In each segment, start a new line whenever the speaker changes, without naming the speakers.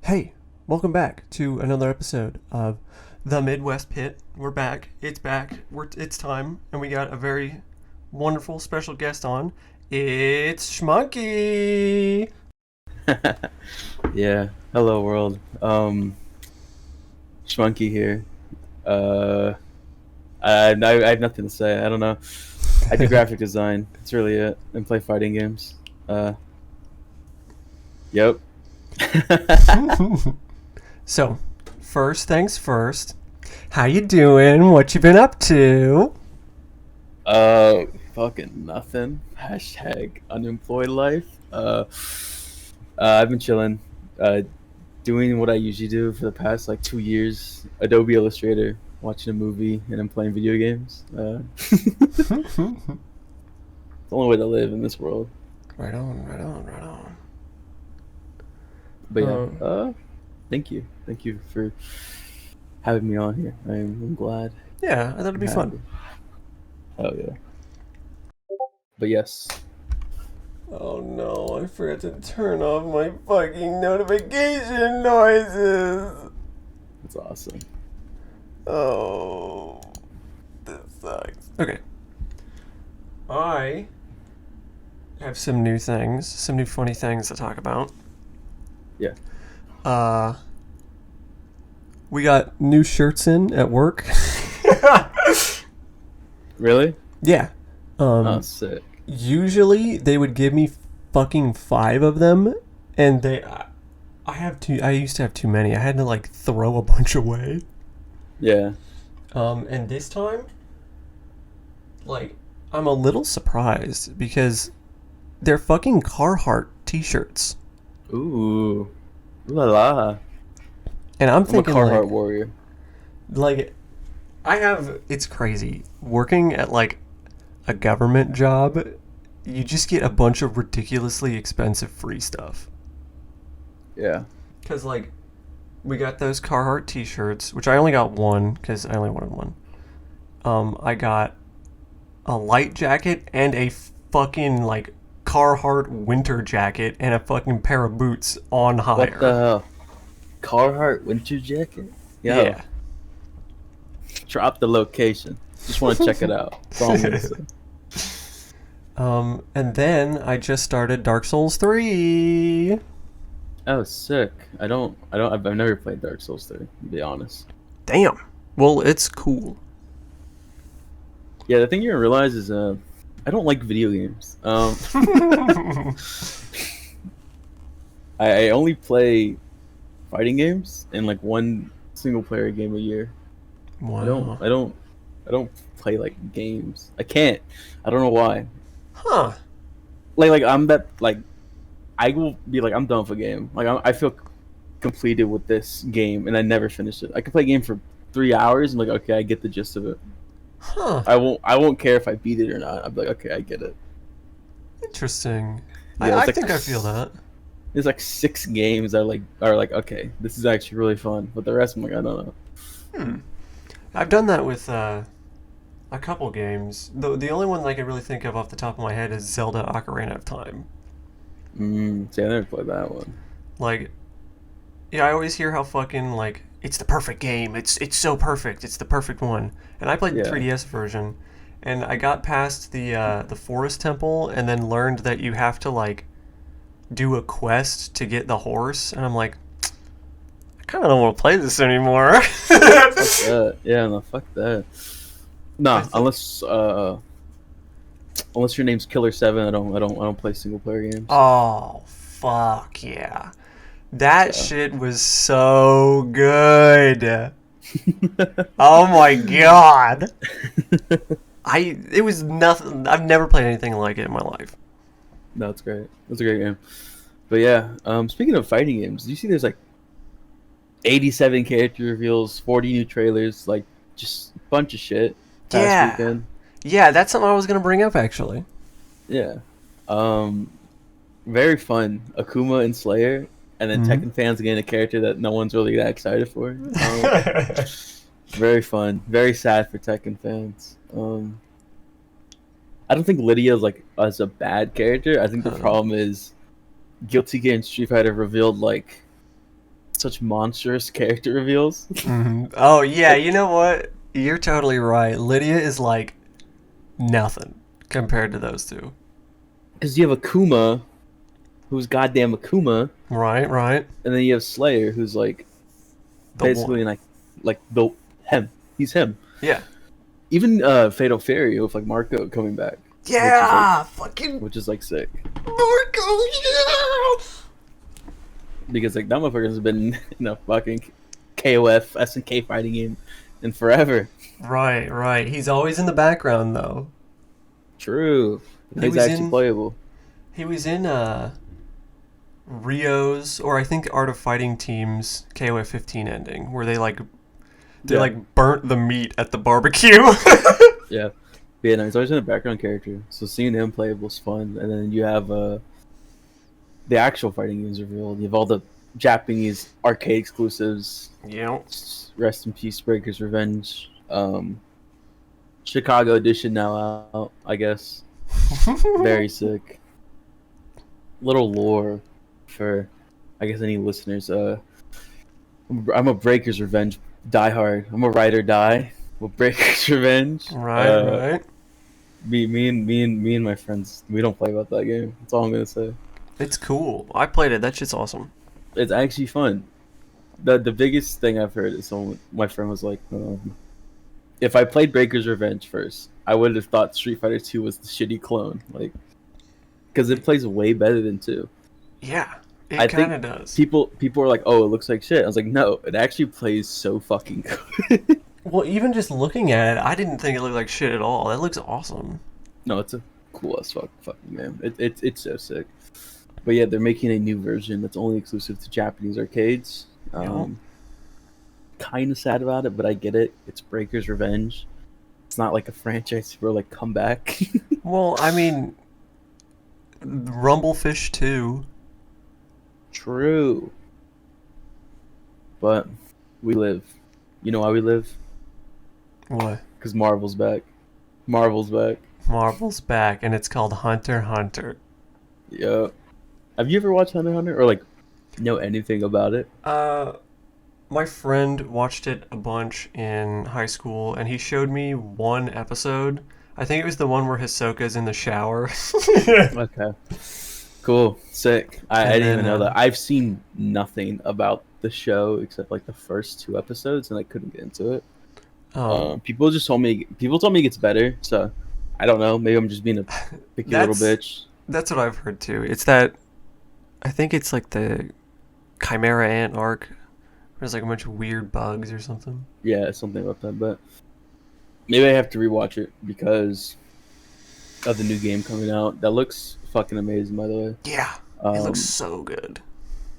Hey, welcome back to another episode of the Midwest Pit. We're back. It's back. It's time, and we got a very wonderful special guest on. It's Shmunkee.
Yeah. Hello, world. Shmunkee here. Uh, I have nothing to say. I don't know. I do graphic design. That's really it. And play fighting games. Yep.
So, first things first. How you doing? What you been up to?
Fucking nothing. Hashtag unemployed life. I've been chilling. Doing what I usually do for the past like 2 years. Adobe Illustrator, watching a movie, and then playing video games. It's the only way to live in this world.
Right on, right on, right on.
But yeah,
Uh,
thank you for having me on here. I'm glad.
yeah, I thought it'd
I'm
be fun.
happy. Oh yeah. But yes,
Oh no, I forgot to turn off my fucking notification noises.
it's awesome.
Oh, this sucks. Okay. I have some new things, some new funny things to talk about.
Yeah.
Uh, we got new shirts in at work.
Really?
Yeah.
Oh, sick.
Usually they would give me fucking 5 of them, and I have too. I used to have too many. I had to like throw a bunch away.
Yeah.
And this time, like, I'm a little surprised because they're fucking Carhartt t-shirts.
Ooh. Ooh la la.
And I'm
I'm a
thinking
Carhartt warrior.
like I have it's crazy. Working at like a government job, you just get a bunch of ridiculously expensive free stuff.
Yeah.
Cuz like we got those Carhartt t-shirts, which I only got one cuz I only wanted one. I got a light jacket and a fucking like Carhartt winter jacket and a fucking pair of boots on
What the
hire.
hell? Carhartt winter jacket? Yo,
Yeah.
drop the location. Just want to check it out. That's all I'm gonna say.
And then I just started Dark Souls 3.
Oh, sick. I've never played Dark Souls 3, to be honest.
Damn. Well, it's cool.
Yeah, the thing you don't realize is, I don't like video games. I only play fighting games and like one single player game a year. I don't,
Wow.
I don't, I don't play like games. I can't. I don't know why.
Huh.
Like I'm that like I will be like I'm done with a game. Like I feel completed with this game and I never finish it. I can play a game for 3 hours and like okay, I get the gist of it.
Huh.
I won't care if I beat it or not. I'll be like okay, I get it.
Interesting. I,
Yeah,
I
it's like
think I feel that.
there's like 6 games that are like okay, this is actually really fun. But the rest I'm like I don't know.
Hmm. I've done that with a couple games. The only one I can really think of off the top of my head is Zelda Ocarina of Time.
See, I never played that one.
Like, yeah, I always hear how fucking like it's the perfect game. It's so perfect. It's the perfect one. And I played the
Yeah.
3DS version, and I got past the forest temple, and then learned that you have to like do a quest to get the horse, and I'm like, I kind of don't want to play this anymore.
Fuck that. Yeah, no, fuck that.
I
Nah,
think.
unless your name's Killer Seven, I don't play single player games.
Oh fuck yeah, that
So
shit was so good. Oh my god. It was nothing. I've never played anything like it in my life.
no, it's great. It's a great game. But yeah, speaking of fighting games, do you see there's like 87 character reveals, 40 new trailers, like just a bunch of shit past
Yeah.
weekend.
Yeah, that's something I was gonna bring up actually.
Yeah. Um, very fun. Akuma and Slayer, and then
Hmm.
Tekken fans getting a character that no one's really that excited for. Very fun. Very sad for Tekken fans. I don't think Lydia is like as a bad character. I think the
Um,
problem is Guilty Gear and Street Fighter revealed like such monstrous character reveals.
Oh yeah,
Like,
you know what? You're totally right. Lydia is like nothing compared to those two.
because you have Akuma, who's goddamn Akuma,
Right, right.
and then you have Slayer, who's like
The one.
basically like the him. He's him.
Yeah.
Even Fatal Fury with like Marco coming back,
Yeah, fucking
which is like sick
Marco. Yeah.
because like that motherfucker has been in a fucking KOF SNK fighting game and forever.
Right, right. He's always in the background though.
True, and
He
he's
was
actually
in.
playable.
He was in Rio's or I think Art of Fighting Team's KOF 15 ending where they
Yeah,
like burnt the meat at the barbecue.
yeah. But yeah, no, he's always been a background character, so seeing him playable is fun. And then you have the actual fighting games revealed. You have all the Japanese arcade exclusives.
Yeah.
Rest in peace, Breaker's Revenge. Chicago edition now out, I guess. Very sick. Little lore for, I guess, any listeners. I'm a Breaker's Revenge diehard. I'm a ride or die with Breaker's Revenge.
Right, right.
Me and my friends, we don't play about that game. That's all I'm gonna say.
It's cool. I played it. That shit's awesome.
It's actually fun. The biggest thing I've heard is my friend was like, if I played Breaker's Revenge first, I would have thought Street Fighter 2 was the shitty clone, like, because it plays way better than 2.
Yeah,
I
it
think
kind of does.
people are like, oh, it looks like shit. I was like, no, it actually plays so fucking good.
Well, even just looking at it, I didn't think it looked like shit at all. That looks awesome.
No, it's a cool as fucking game. It's so sick. But yeah, they're making a new version that's only exclusive to Japanese arcades.
Yeah.
Kind of sad about it, but I get it. It's Breaker's Revenge. It's not like a franchise where like come back.
Well, I mean, Rumblefish too.
True. But we live. You know why we live?
What?
Because Marvel's back. Marvel's back.
Marvel's back, and it's called Hunter x Hunter.
Yeah. Have you ever watched Hunter x Hunter or like know anything about it?
My friend watched it a bunch in high school, and he showed me one episode. I think it was the one where Hisoka's in the shower.
Okay. Cool. Sick. I
And
didn't
then,
even know that. I've seen nothing about the show except like the first 2 episodes, and I couldn't get into it.
Um,
People told me it gets better, so I don't know. Maybe I'm just being a picky little
that's
bitch.
that's what I've heard too. It's that I think it's like the Chimera Ant arc. There's like a bunch of weird bugs or something.
Yeah, something about that, but maybe I have to rewatch it because of the new game coming out. That looks fucking amazing, by the way.
Yeah, it looks so good.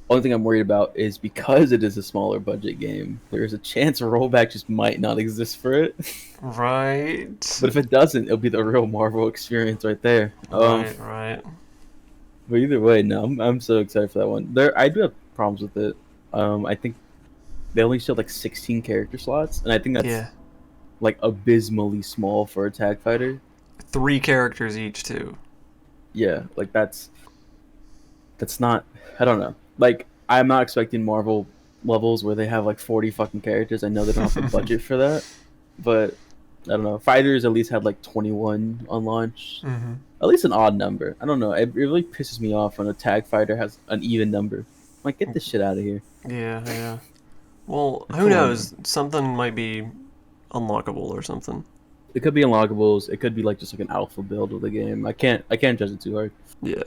Only thing I'm worried about is because it is a smaller budget game, there's a chance a rollback just might not exist for it.
Right.
But if it doesn't, it'll be the real Marvel experience right there.
Right.
But either way, no, I'm so excited for that one. I do have problems with it. I think they only showed like 16 character slots, and I think that's
Yeah.
like abysmally small for a tag fighter.
3 characters each too.
Yeah, like that's not. I don't know. Like I'm not expecting Marvel levels where they have like 40 fucking characters. I know they don't have the budget for that, but I don't know. Fighters at least had like 21 on launch.
Mm-hmm.
At least an odd number. I don't know. It really pisses me off when a tag fighter has an even number. I'm like, get this shit out of here.
Yeah. Well,
Come
who
on,
knows? Something might be unlockable or something.
It could be unlockables. It could be like just like an alpha build of the game. I can't judge it too hard.
Yeah.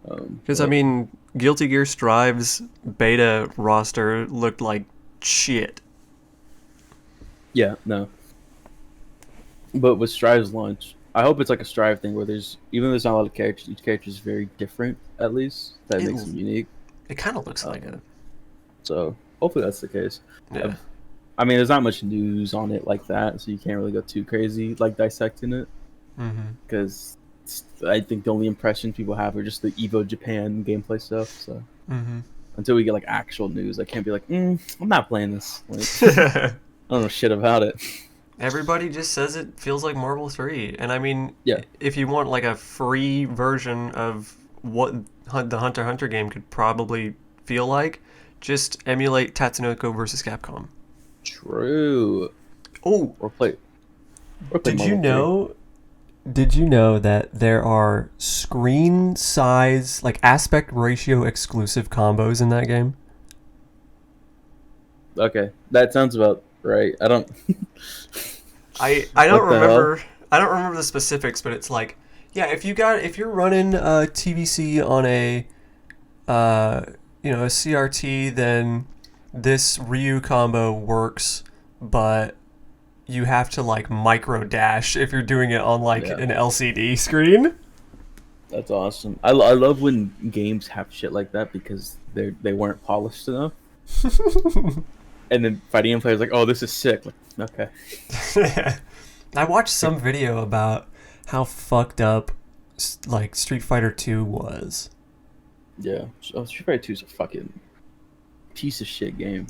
Because, I
But
mean, Guilty Gear Strive's beta roster looked like shit.
yeah, no. But with Strive's launch, I hope it's like a Strive thing where even though there's not a lot of characters, each character is very different. At least that makes them unique.
It kind of looks like it.
So hopefully that's the case.
Yeah.
I mean, there's not much news on it like that, so you can't really go too crazy like dissecting it.
Mm-hmm.
Because I think the only impressions people have are just the Evo Japan gameplay stuff. So until we get like actual news, I can't be like, I'm not playing this. Like, I don't know shit about it.
Everybody just says it feels like Marvel 3. And I mean,
Yeah.
if you want like a free version of what the Hunter x Hunter game could probably feel like, Just emulate Tatsunoko versus Capcom.
True.
Oh,
Or play
did you
Marvel 3.
know? Did you know that there are screen size, like aspect ratio exclusive combos in that game?
Okay, that sounds about right. I don't.
I don't
What the hell?
remember the specifics, but it's like, yeah, if you're running TVC on a uh, a CRT, then this Ryu combo works, but you have to like micro dash if you're doing it on like
Yeah,
an LCD screen.
that's awesome. I love when games have shit like that because they weren't polished enough, and then fighting game players like, oh, this is sick. Like, okay.
I watched some video about how fucked up like Street Fighter 2 was.
Yeah. Oh, Street Fighter 2 is a fucking piece of shit game.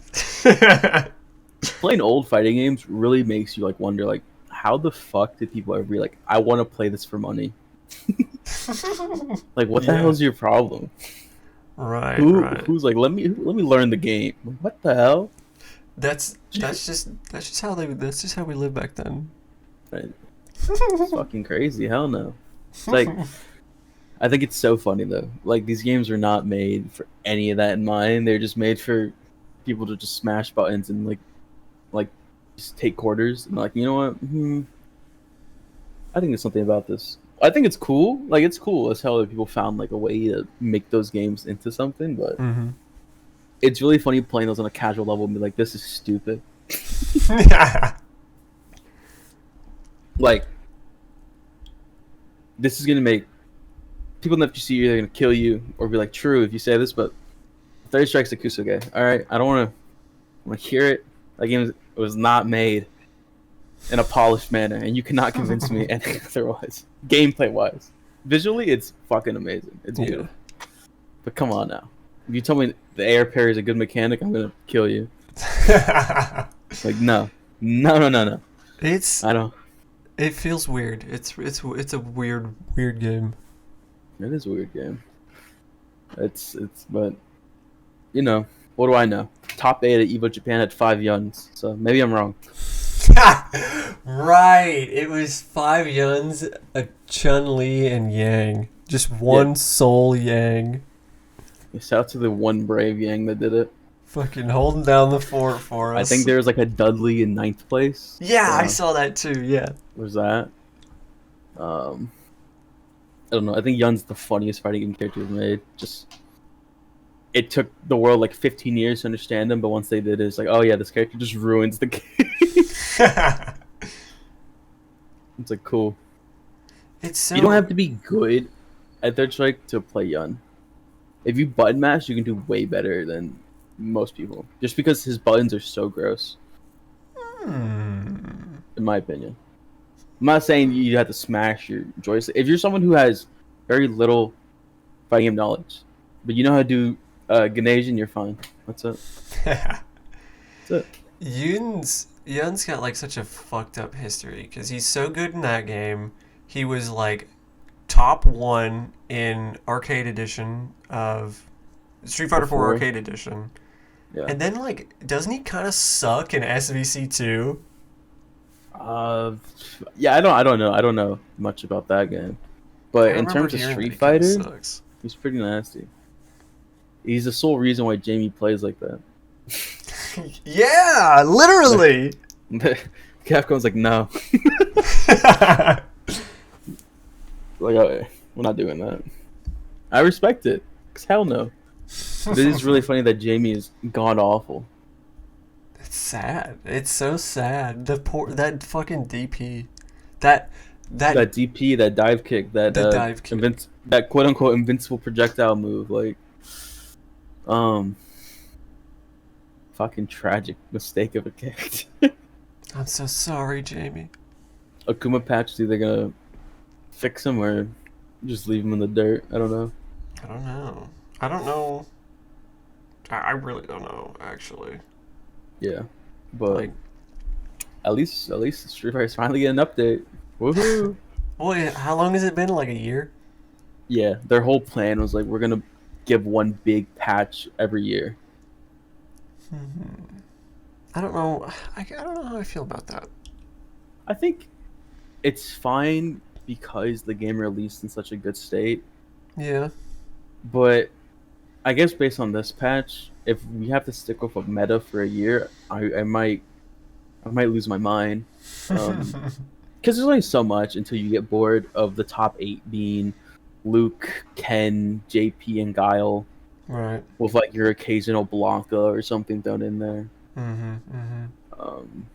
Playing old fighting games really makes you like wonder like how the fuck did people ever be like, I want to play this for money? Like, what the hell
Yeah.
is your problem?
Right.
Who's like, let me learn the game. What the hell?
That's just how we lived back then.
Right. It's fucking crazy. Hell no. It's like, I think it's so funny though. Like, these games are not made for any of that in mind. They're just made for people to just smash buttons and like just take quarters and like, you know what? I think there's something about this. I think it's cool. Like, it's cool as hell that people found like a way to make those games into something, but
Mm-hmm.
it's really funny playing those on a casual level and be like, this is stupid.
Yeah.
Like, this is gonna make people in the FGC either gonna kill you or be like, true if you say this, but 30 Strikes Akusuge. Alright, I don't wanna hear it. That game was not made in a polished manner, and you cannot convince me anything otherwise. Gameplay wise. Visually it's fucking amazing. It's
Yeah.
beautiful. But come on now. If you tell me the air parry is a good mechanic, I'm gonna kill you. Like, no. No.
It's
I don't.
it feels weird. It's a weird game.
It is a weird game. But you know, what do I know? Top 8 at Evo Japan had 5 Yuns, so maybe I'm wrong.
Right. It was 5 Yuns, a Chun Li, and Yang. Just
Yeah.
one sole Yang.
Shout out to the one brave Yang that did it.
Fucking holding down the fort for
I
us.
think there was like a Dudley in 9th place.
Yeah, I saw that too. Yeah.
Was that? I don't know. I think Yun's the funniest fighting game character we've made. Just it took the world like 15 years to understand him, but once they did, it's like, oh yeah, this character just ruins the game. It's like, cool.
It's so.
You don't have to be good at Third Strike to play Yun. If you button mash, you can do way better than most people. Just because his buttons are so gross,
Hmm.
in my opinion. I'm not saying you have to smash your joystick. If you're someone who has very little fighting game knowledge, but you know how to do Ganesian, you're fine. That's it. That's it.
Yun's got like such a fucked up history because he's so good in that game. He was like top one in Arcade Edition of Street Fighter 4
Before.
Arcade Edition,
Yeah.
and then like doesn't he kind of suck in SVC 2?
Yeah. I don't know. I don't know much about that game. But in terms of Street Fighter,
Sucks.
he's pretty nasty. He's the sole reason why Jamie plays like that.
Yeah, literally.
Capcom's like, no. Like, we're not doing that. I respect it. 'Cause hell no. But it is really funny that Jamie is god awful.
It's sad. It's so sad. That fucking DP. That
That DP, that dive kick, that
The dive kick.
that quote unquote invincible projectile move, like, fucking tragic mistake of a character.
I'm so sorry, Jamie.
Akuma Patch is either gonna fix him or just leave him in the dirt. I don't know.
I don't know. I don't know. I really don't know, actually.
Yeah, but
Like,
at least Street Fighter's finally getting an update. Woohoo!
boy, how long has it been? Like a year?
Yeah, their whole plan was like, we're gonna give one big patch every year.
I don't know. I don't know how I feel about that.
I think it's fine because the game released in such a good state,
Yeah.
but I guess based on this patch, if we have to stick with a meta for a year, I might lose my mind. Because there's only so much until you get bored of the top eight being Luke, Ken, JP, and Guile,
Right.
with like your occasional Blanca or something thrown in there.
Mm-hmm. Mm-hmm.
Um,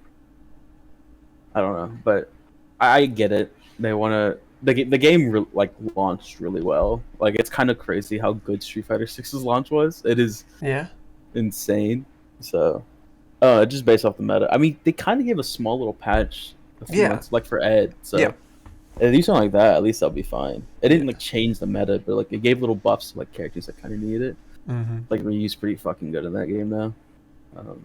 I don't know, but I get it. They want to. The game like launched really well. Like it's kind of crazy how good Street Fighter Six's launch was. It is
Yeah.
insane. So, just based off the meta. I mean, they kind of gave a small little patch a few
Yeah.
months, like for Ed.
Yeah.
So, if you something like that, at least that'll be fine. It didn't
Yeah.
like change the meta, but like it gave little buffs to like characters that kind of needed it.
Mm-hmm.
Like Ryu's pretty fucking good in that game now. Um,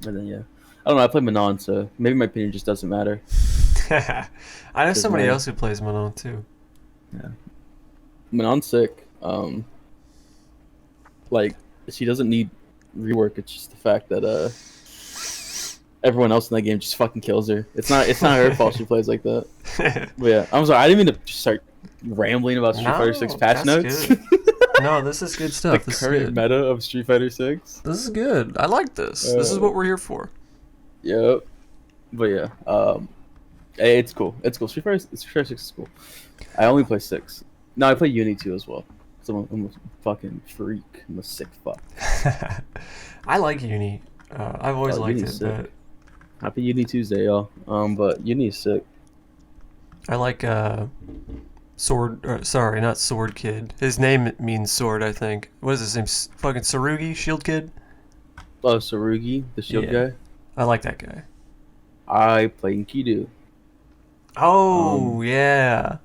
and then yeah, I don't know. I play Manon, so maybe my opinion just doesn't matter.
I know
Cause
somebody
man,
else who plays Manon too.
yeah, Manon's sick. Like she doesn't need rework. It's just the fact that everyone else in that game just fucking kills her. It's not her fault she plays like that. But yeah, I'm sorry. I didn't mean to just start rambling about Street Fighter Six
No,
patch
that's
notes.
good. No, this is good
The
stuff. This is
current
good.
meta of Street Fighter Six.
This is good. I like this. This is what we're here for.
Yep. But yeah, hey, it's cool. It's cool. Street Fighter Six is cool. I only play six. No, I play Uni 2 as well. So I'm a fucking freak. I'm a sick fuck.
I like Uni. I've always liked
Uni's
it,
sick.
but
Happy Uni Tuesday, y'all. But Uni is sick.
I like Sword. Sorry, not Sword Kid. His name means sword, I think. What is his name? Fucking Sarugi, Shield Kid.
Oh, Sarugi, the shield
Yeah.
guy.
I like that guy.
I play Enkidu.
Oh yeah.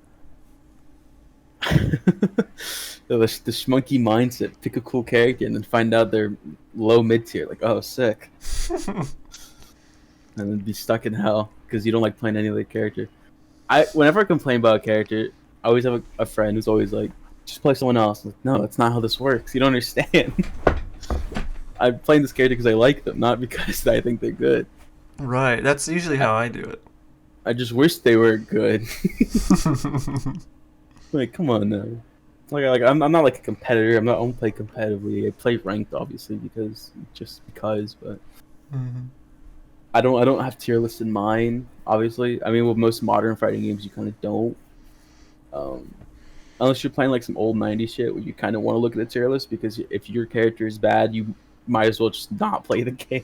The Shmunkee mindset. Pick a cool character and then find out they're low mid tier. Like, oh, sick. And then be stuck in hell because you don't like playing any other character. Whenever I complain about a character, I always have a friend who's always like, just play someone else. I'm like, no, that's not how this works. You don't understand. I'm playing this character because I like them, not because I think they're good.
Right. That's usually how I do it.
I just wish they were good. Like, come on now. I'm not like a competitor. I don't play competitively. I play ranked, obviously, because. But
Mhm.
I don't have tier lists in mind. Obviously, I mean, with most modern fighting games, you kind of don't. Um, Unless you're playing like some old '90s shit, where you kind of want to look at the tier list because if your character is bad, you might as well just not play the game.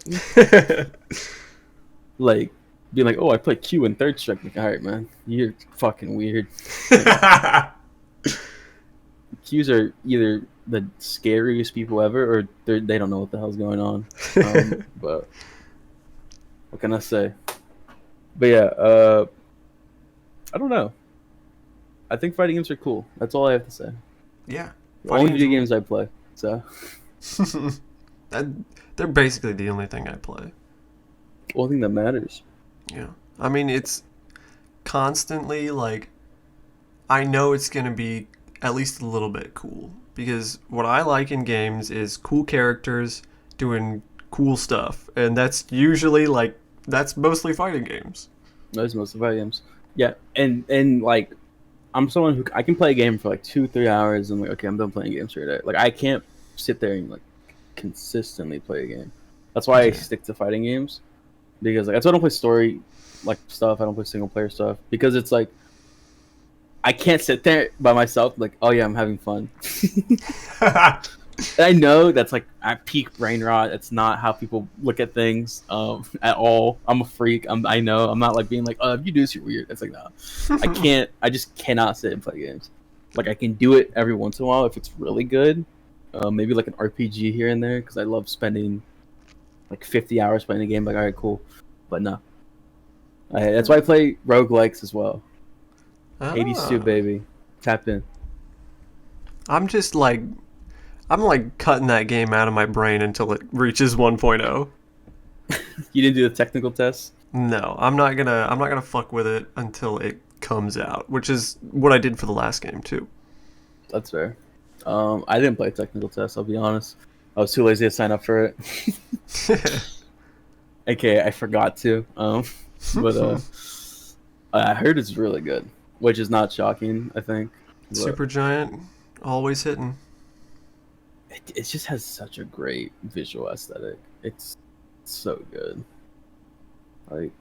Like being like, oh, I play Q in third strike. Like, all right, man, you're fucking weird. Qs are either the scariest people ever, or they don't know what the hell's going on. But what can I say? But yeah, I don't know. I think fighting games are cool. That's all I have to say.
Yeah.
The only video games I play. So
that, they're basically the only thing I play.
only thing that matters.
Yeah. I mean, it's constantly like, I know it's going to be at least a little bit cool. Because what I like in games is cool characters doing cool stuff. And that's usually like, that's mostly fighting games.
Those most of fighting games. Yeah, and like, I'm someone who I can play a game for like 2-3 hours and like, okay, I'm done playing games for today. Like, I can't sit there and like consistently play a game. That's why I stick to fighting games, because like that's why I don't play story like stuff. I don't play single player stuff because it's like I can't sit there by myself like, oh yeah, I'm having fun. And I know that's like at peak brain rot. That's not how people look at things at all. I'm a freak. I know. I'm not like being like, oh, if you do this, you're weird. It's like, no. I can't. I just cannot sit and play games. Like, I can do it every once in a while if it's really good. Maybe like an RPG here and there, because I love spending like 50 hours playing a game. Like, all right, cool. But no. That's why I play roguelikes as well. Hades 2, baby. Tap in.
I'm just like, I'm like cutting that game out of my brain until it reaches 1.0.
You didn't do the technical test?
No, I'm not gonna fuck with it until it comes out, which is what I did for the last game too.
That's fair. I didn't play technical test, I'll be honest. I was too lazy to sign up for it. Okay, I forgot to. But I heard it's really good, which is not shocking. I think, but
Supergiant, always hitting.
it just has such a great visual aesthetic. It's so good. Like,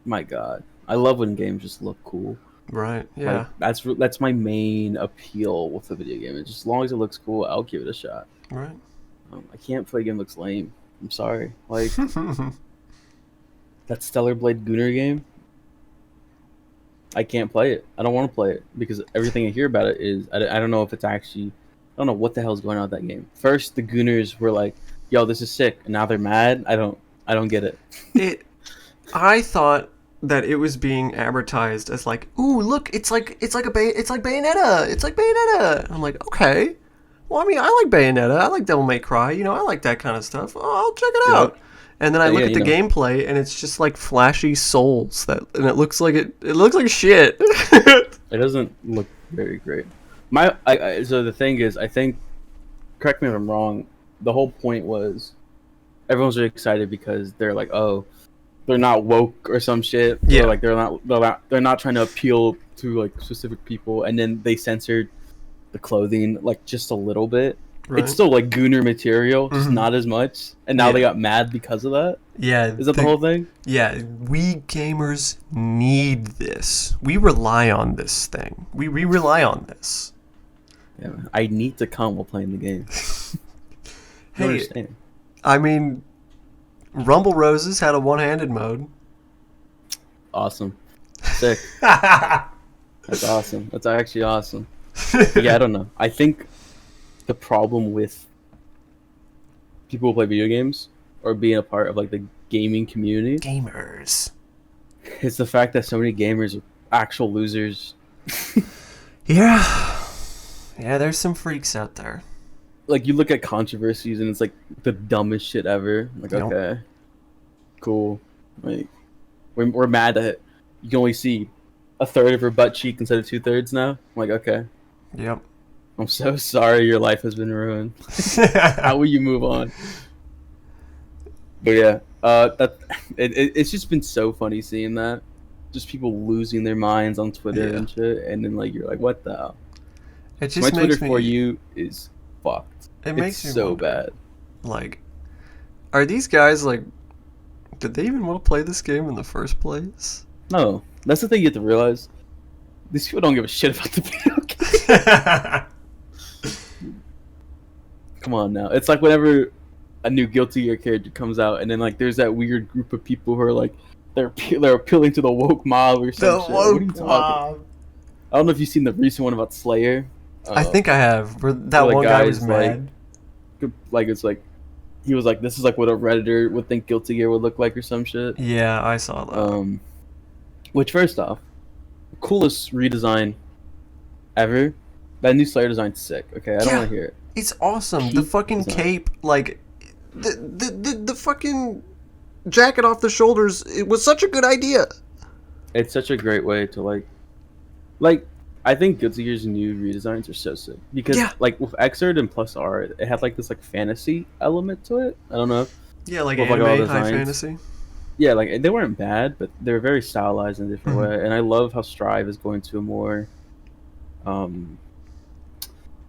my God, I love when games just look cool.
Right.
Like
Yeah.
that's my main appeal with a video game. It's just as long as it looks cool, I'll give it a shot.
Right.
I can't play a game that looks lame. I'm sorry. Like that Stellar Blade Gunner game, I can't play it. I don't want to play it because everything I hear about it is I don't know if it's actually I don't know what the hell is going on with that game. First, the Gunners were like, "Yo, this is sick," and now they're mad. I don't get it.
It. I thought that it was being advertised as like, ooh, look, it's like Bayonetta. It's like Bayonetta. I'm like, okay. Well, I mean, I like Bayonetta. I like Devil May Cry. You know, I like that kind of stuff. Oh, I'll check it out.
Yep.
And then I look
Yeah,
at the gameplay, and it's just like flashy souls and it looks like it looks like shit.
it doesn't look very great. So the thing is, I think, correct me if I'm wrong. The whole point was everyone's really excited because they're like, oh, they're not woke or some shit.
Yeah.
Or like they're not trying to appeal to like specific people, and then they censored the clothing like just a little bit.
Right.
It's still like Gunner material, just not as much. And now
Yeah.
they got mad because of that.
Yeah.
Is that the whole thing?
Yeah, we gamers need this. We rely on this thing. We rely on this.
Yeah, man. I need to come while playing the game.
Hey,
You understand?
I mean, Rumble Roses had a one-handed mode.
Awesome. Sick. That's awesome. That's actually awesome. But yeah, I don't know. I think the problem with people who play video games or being a part of like the gaming community
Gamers.
is the fact that so many gamers are actual losers.
Yeah. Yeah, there's some freaks out there.
Like you look at controversies and it's like the dumbest shit ever. Like,
Yep.
okay, cool. Like we're mad that you can only see a third of her butt cheek instead of 2/3 now. I'm like, okay,
Yep.
I'm so sorry your life has been ruined. How will you move on? But yeah, it's just been so funny seeing that. Just people losing their minds on Twitter
Yeah.
and shit, and then like you're like, what the hell?
It
My
just
Twitter
makes
for
me.
you is fucked.
It makes
It's
me
so
wonder,
bad.
like, are these guys like? Did they even want to play this game in the first place?
No, that's the thing you have to realize. These people don't give a shit about the video game. Come on now. It's like whenever a new Guilty Gear character comes out, and then like there's that weird group of people who are like they're appealing to the woke mob or some shit. What are you talking about? I don't know if you've seen the recent one about Slayer.
I think I have. Where that
the
one guy was
guy's
mad.
like it's like he was like, this is like what a Redditor would think Guilty Gear would look like or some shit.
Yeah, I saw that.
Which first off, coolest redesign ever. That new Slayer design's sick. Okay, I don't
Yeah.
want to hear it.
It's awesome. The
Peak
fucking
design.
cape, like the fucking jacket off the shoulders. It was such a good idea.
It's such a great way to like I think Guilty Gear's new redesigns are so sick because
Yeah.
like with Xrd and Plus R, it had like this like fantasy element to it. I don't know.
Yeah, like
With, like, all
anime
the
high
designs.
fantasy.
Yeah, like they weren't bad, but they were very stylized in a different
Mhm.
way. And I love how Strive is going to a more, I don't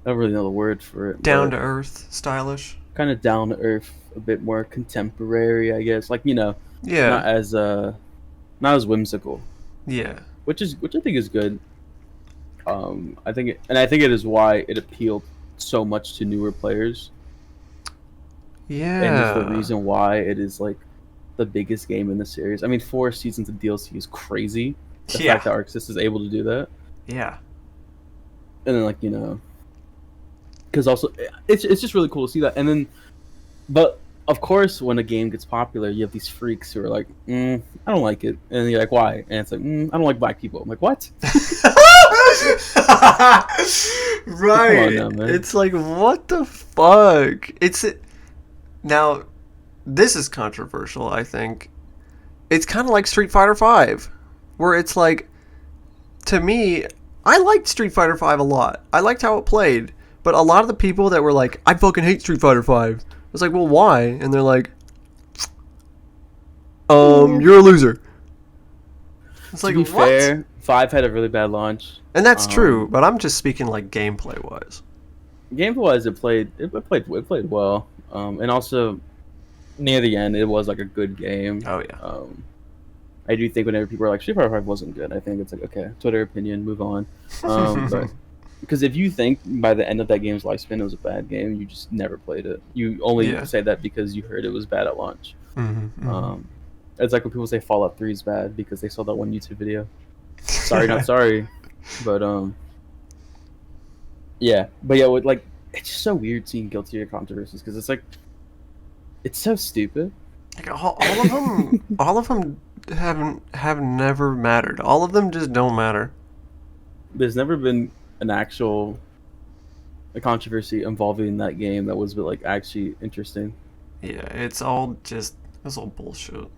really know the word for it.
Down to earth, stylish.
kind of down to earth, a bit more contemporary, I guess. Like not
Yeah,
not as whimsical,
yeah,
which I think is good. I think it is why it appealed so much to newer players, and it's the
yeah.
reason why it is like the biggest game in the series. I mean, 4 seasons of DLC is crazy. The
Yeah.
fact that Arxis is able to do that,
Yeah.
and then because also it's just really cool to see that. And then, but of course, when a game gets popular, you have these freaks who are like, I don't like it, and you're like, why? And it's like, I don't like black people. I'm like, what?
Right.
now, man.
It's like, what the fuck? Now, this is controversial, I think. It's kind of like Street Fighter V, where it's like, to me, I liked Street Fighter V a lot. I liked how it played, But a lot of the people that were like, I fucking hate Street Fighter 5. I was like, well, why? And they're like, you're a loser. It's
To
like,
be
what?
fair, 5 had a really bad launch.
And that's true, but I'm just speaking like gameplay wise.
Gameplay-wise, it played well, and also near the end, it was like a good game.
Oh yeah.
I do think whenever people are like Street Fighter 5 wasn't good, I think it's like okay, Twitter opinion, move on. But because if you think by the end of that game's lifespan it was a bad game, you just never played it. You only say that because you heard it was bad at launch. It's like when people say Fallout 3 is bad because they saw that one YouTube video. Sorry, not sorry, but yeah, like it's just so weird seeing Guilty Gear controversies because it's like it's so stupid.
Like all of them have never mattered. All of them just don't matter.
There's never been an actual a controversy involving that game that was like actually interesting.
Yeah, it's all bullshit.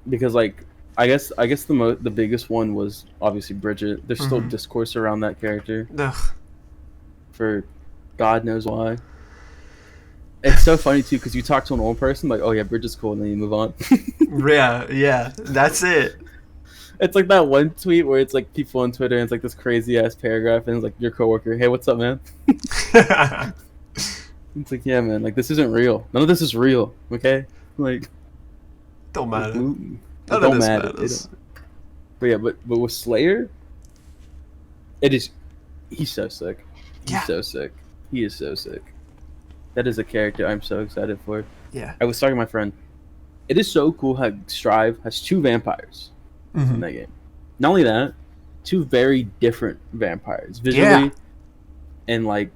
Because like I guess the biggest one was obviously Bridget. There's still discourse around that character.
Ugh.
For God knows why. It's so funny too because you talk to an old person like, oh yeah, Bridget's cool, and then you move on.
yeah, that's it.
It's like that one tweet where it's like people on Twitter and it's like this crazy ass paragraph and it's like your coworker, hey, what's up, man? It's like, yeah, man, like this isn't real. None of this is real, okay? Like,
don't matter.
None
of this matters.
But yeah, but with Slayer, he's so sick. He's so sick. He is so sick. That is a character I'm so excited for.
Yeah.
I was talking to my friend. It is so cool how Strive has 2 vampires in that game. Not only that, 2 very different vampires visually and like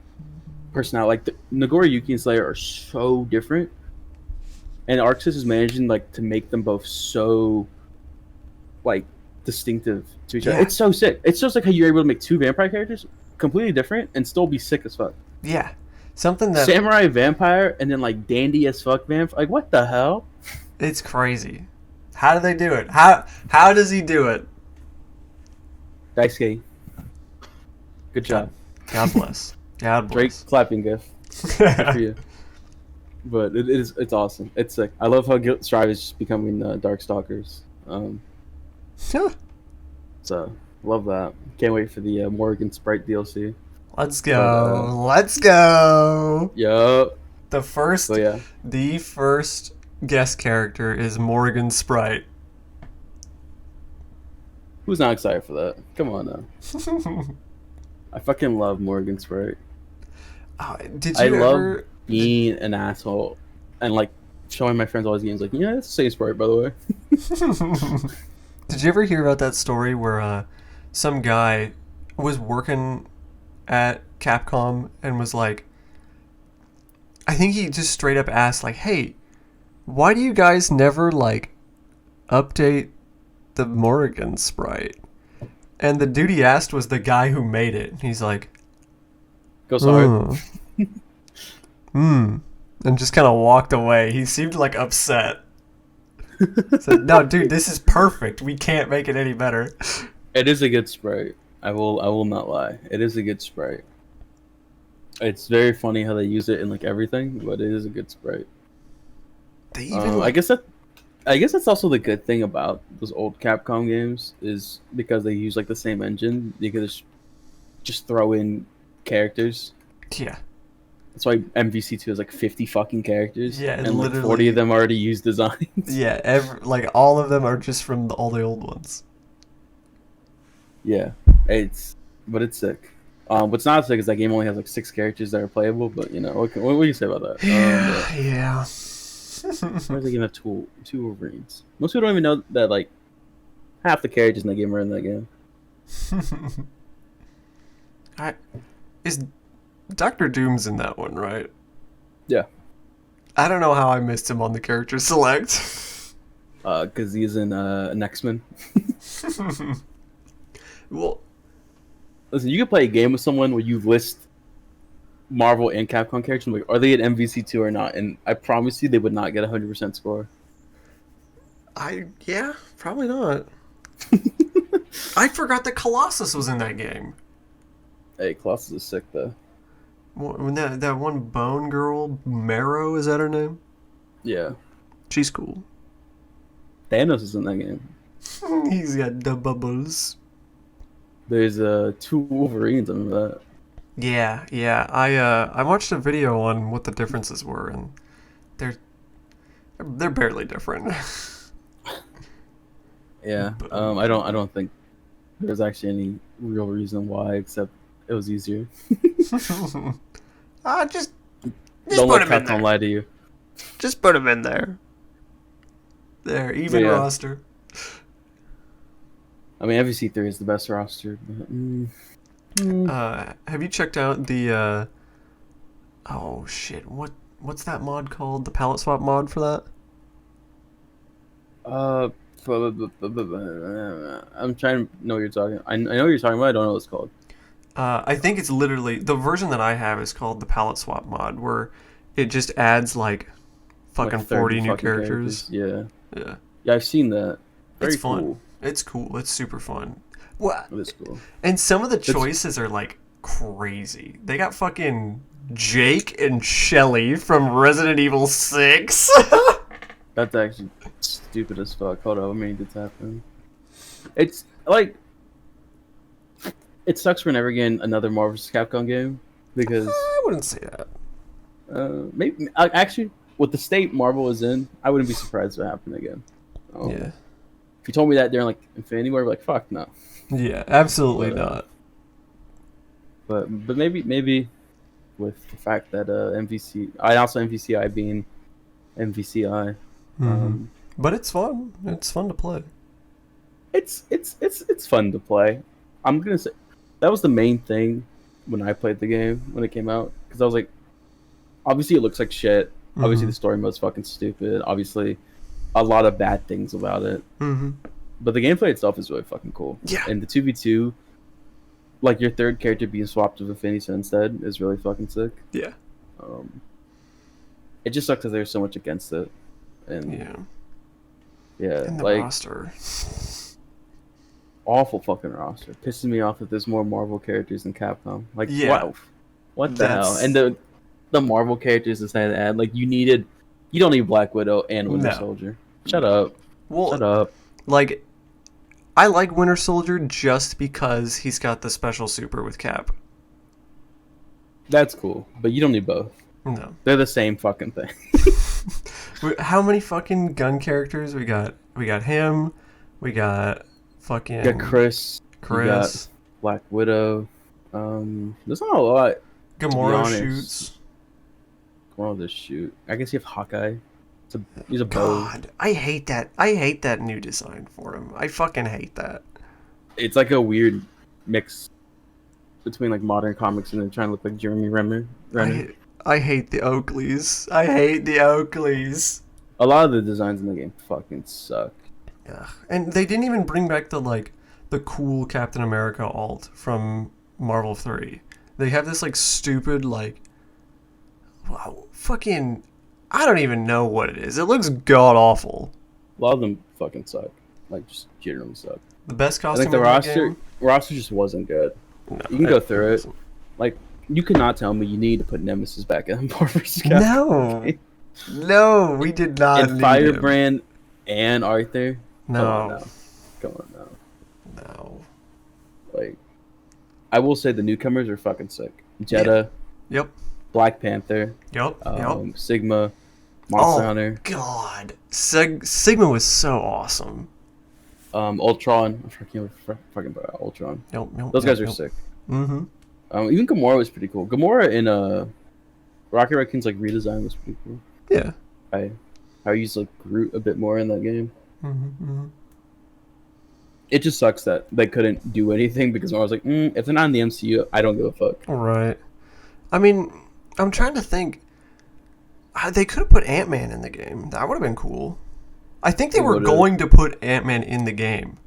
personality. Like the Nagoriyuki and Slayer are so different, and Arxis is managing like to make them both so like distinctive to each other. It's so sick. It's just like how you're able to make 2 vampire characters completely different and still be sick as fuck.
Yeah. Something that
samurai vampire and then like dandy as fuck vampire. Like what the hell?
It's crazy. How do they do it? How does he do it?
Daisuke. Good job.
God bless. God bless.
Drake clapping gift. Good for you. But it's awesome. It's sick. I love how Strive is just becoming Darkstalkers. So love that. Can't wait for the Morgan Sprite DLC.
Let's go. Let's go.
Yup.
The first guest character is Morgan Sprite.
Who's not excited for that? Come on now. I fucking love Morgan Sprite.
Did you
love being an asshole and like showing my friends all these games like, yeah, it's the same Sprite by the way.
Did you ever hear about that story where some guy was working at Capcom and was like, I think he just straight up asked like, hey, why do you guys never like update the Morgan Sprite? And the dude he asked was the guy who made it. He's like,
go sorry.
And just kind of walked away. He seemed like upset. Said, no, dude, this is perfect. We can't make it any better.
It is a good Sprite. I will not lie. It is a good Sprite. It's very funny how they use it in like everything, but it is a good Sprite.
They even
I guess that's also the good thing about those old Capcom games is because they use like the same engine. You can just throw in characters.
Yeah.
That's why MVC2 has like 50 fucking characters.
Yeah,
and like 40 of them already use designs.
Yeah, like all of them are just from all the old ones.
Yeah, it's sick. What's not sick is that game only has like 6 characters that are playable. But you know, what do you say about that?
Yeah.
Why does the game have two Wolverines? Most people don't even know that like half the characters in that game are in that game.
Is Dr. Doom's in that one, right?
Yeah.
I don't know how I missed him on the character select.
Because he's in an X-Men.
Well,
listen, you can play a game with someone where you list Marvel and Capcom characters, like, are they at MVC2 or not? And I promise you they would not get a 100% score.
Yeah, probably not. I forgot that Colossus was in that game.
Hey, Colossus is sick though.
When that one bone girl, Marrow, is that her name?
Yeah,
She's cool.
Thanos is in that game.
He's got the bubbles.
There's two Wolverines. I remember that.
Yeah, yeah. I watched a video on what the differences were, and they're they're barely different.
Yeah.
But,
I don't think there's actually any real reason why, except it was easier.
ah, just
Don't
put
let
him in
Capcom
there.
lie to you.
Just put him in there. There,
But
even
yeah,
roster.
I mean, MVC3 is the best roster. But, mm.
Have you checked out the oh shit, what's that mod called? The palette swap mod for that?
Uh, I'm trying to know what you're talking. I know what you're talking about. I don't know what it's called.
I think it's literally the version that I have is called the palette swap mod, where it just adds like
Like
fucking
30
40 new
fucking
characters.
Yeah,
Yeah,
yeah, I've seen that.
it's
Very
fun.
cool.
It's cool. It's super fun. What?
It is cool.
And some of the
It's
choices are like crazy. They got fucking Jake and Shelly from Resident Evil 6.
That's actually stupid as fuck. Hold on, let me get that in. It's like it sucks we're never getting another Marvel vs. Capcom game because
I wouldn't say that.
maybe actually with the state Marvel is in, I wouldn't be surprised if it happened again.
Yeah.
If you told me that during like Infinity War, I'd be like, fuck no.
Yeah, absolutely
But,
not.
But maybe with the fact that MVC, I also MVCI being MVCI,
But it's fun. It's fun to play.
it's fun to play. I'm gonna say that was the main thing when I played the game when it came out because I was like, obviously it looks like shit. Obviously the story mode's fucking stupid. Obviously, a lot of bad things about it. But the gameplay itself is really fucking cool.
Yeah.
And the 2v2, like your third character being swapped with Infinity instead is really fucking sick.
Yeah.
It just sucks that there's so much against it. And yeah,
And the
like
roster.
awful fucking roster. Pisses me off that there's more Marvel characters than Capcom. Like
Yeah.
what the hell? And the Marvel characters decided to add like you don't need Black Widow and Winter Soldier. Shut up.
Well,
Shut up.
like, I like Winter Soldier just because he's got the special super with Cap.
That's cool, but you don't need both.
No.
They're the same fucking thing.
How many fucking gun characters we got? We got him. We got fucking
You got Chris. You got Black Widow. There's not a lot.
Gamora
honest.
shoots.
Gamora does shoot. I guess you have Hawkeye. He's a bow.
God, I hate that. I hate that new design for him. I fucking hate that.
It's like a weird mix between like modern comics and then trying to look like Jeremy Renner.
I hate the Oakleys. I hate the Oakleys.
A lot of the designs in the game fucking suck.
Ugh. And they didn't even bring back the cool Captain America alt from Marvel 3. They have this like stupid like wow, fucking I don't even know what it is. It looks god awful.
A lot of them fucking suck. Like just generally suck.
The best
I
costume
think the
in that
roster just wasn't good.
game?
You can go through it. Like you could not tell me you need to put Nemesis back in Marvel vs. Capcom.
No. No, we did not
And
need
Firebrand and Arthur.
No.
Come on now.
No.
Like, I will say the newcomers are fucking sick. Jeddah,
Yep.
Black Panther,
Yep.
Sigma, Monster
Oh
Hunter,
God. Sigma was so awesome.
Ultron. I'm fucking about Ultron.
Yep.
Those guys are sick.
Mm-hmm.
Even Gamora was pretty cool. Gamora in Rocket Raccoon's like redesign was pretty cool.
Yeah.
I used like Groot a bit more in that game.
Mm-hmm.
It just sucks that they couldn't do anything because I was like, if they're not in the MCU, I don't give a fuck.
All right. I mean, I'm trying to think. They could have put Ant-Man in the game. That would have been cool. I think they were going to put Ant-Man in the game.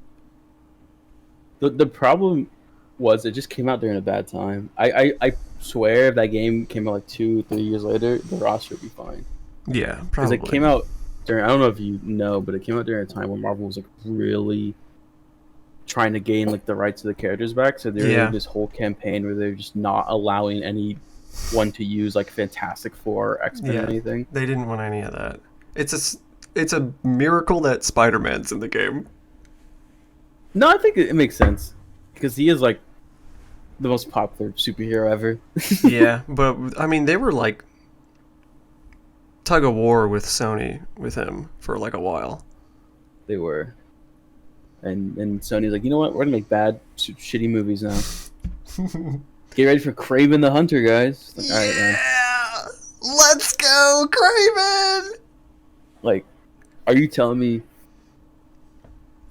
The problem was it just came out during a bad time. I swear if that game came out like 2-3 years later, the roster would be fine.
Yeah,
Because
probably.
it came out during, I don't know if you know, but it came out during a time when Marvel was like really trying to gain like the rights of the characters back. So they're doing this whole campaign where they're just not allowing anyone to use like Fantastic Four or X-Men or anything.
They didn't want any of that. It's a miracle that Spider-Man's in the game.
No, I think it makes sense because he is like the most popular superhero ever.
Yeah, but I mean, they were like tug of war with Sony with him for like a while.
They were, and Sony's like, you know what? We're gonna make bad, shitty movies now. Get ready for Kraven the Hunter, guys. Like, all right, man.
Let's go, Kraven!
Like, are you telling me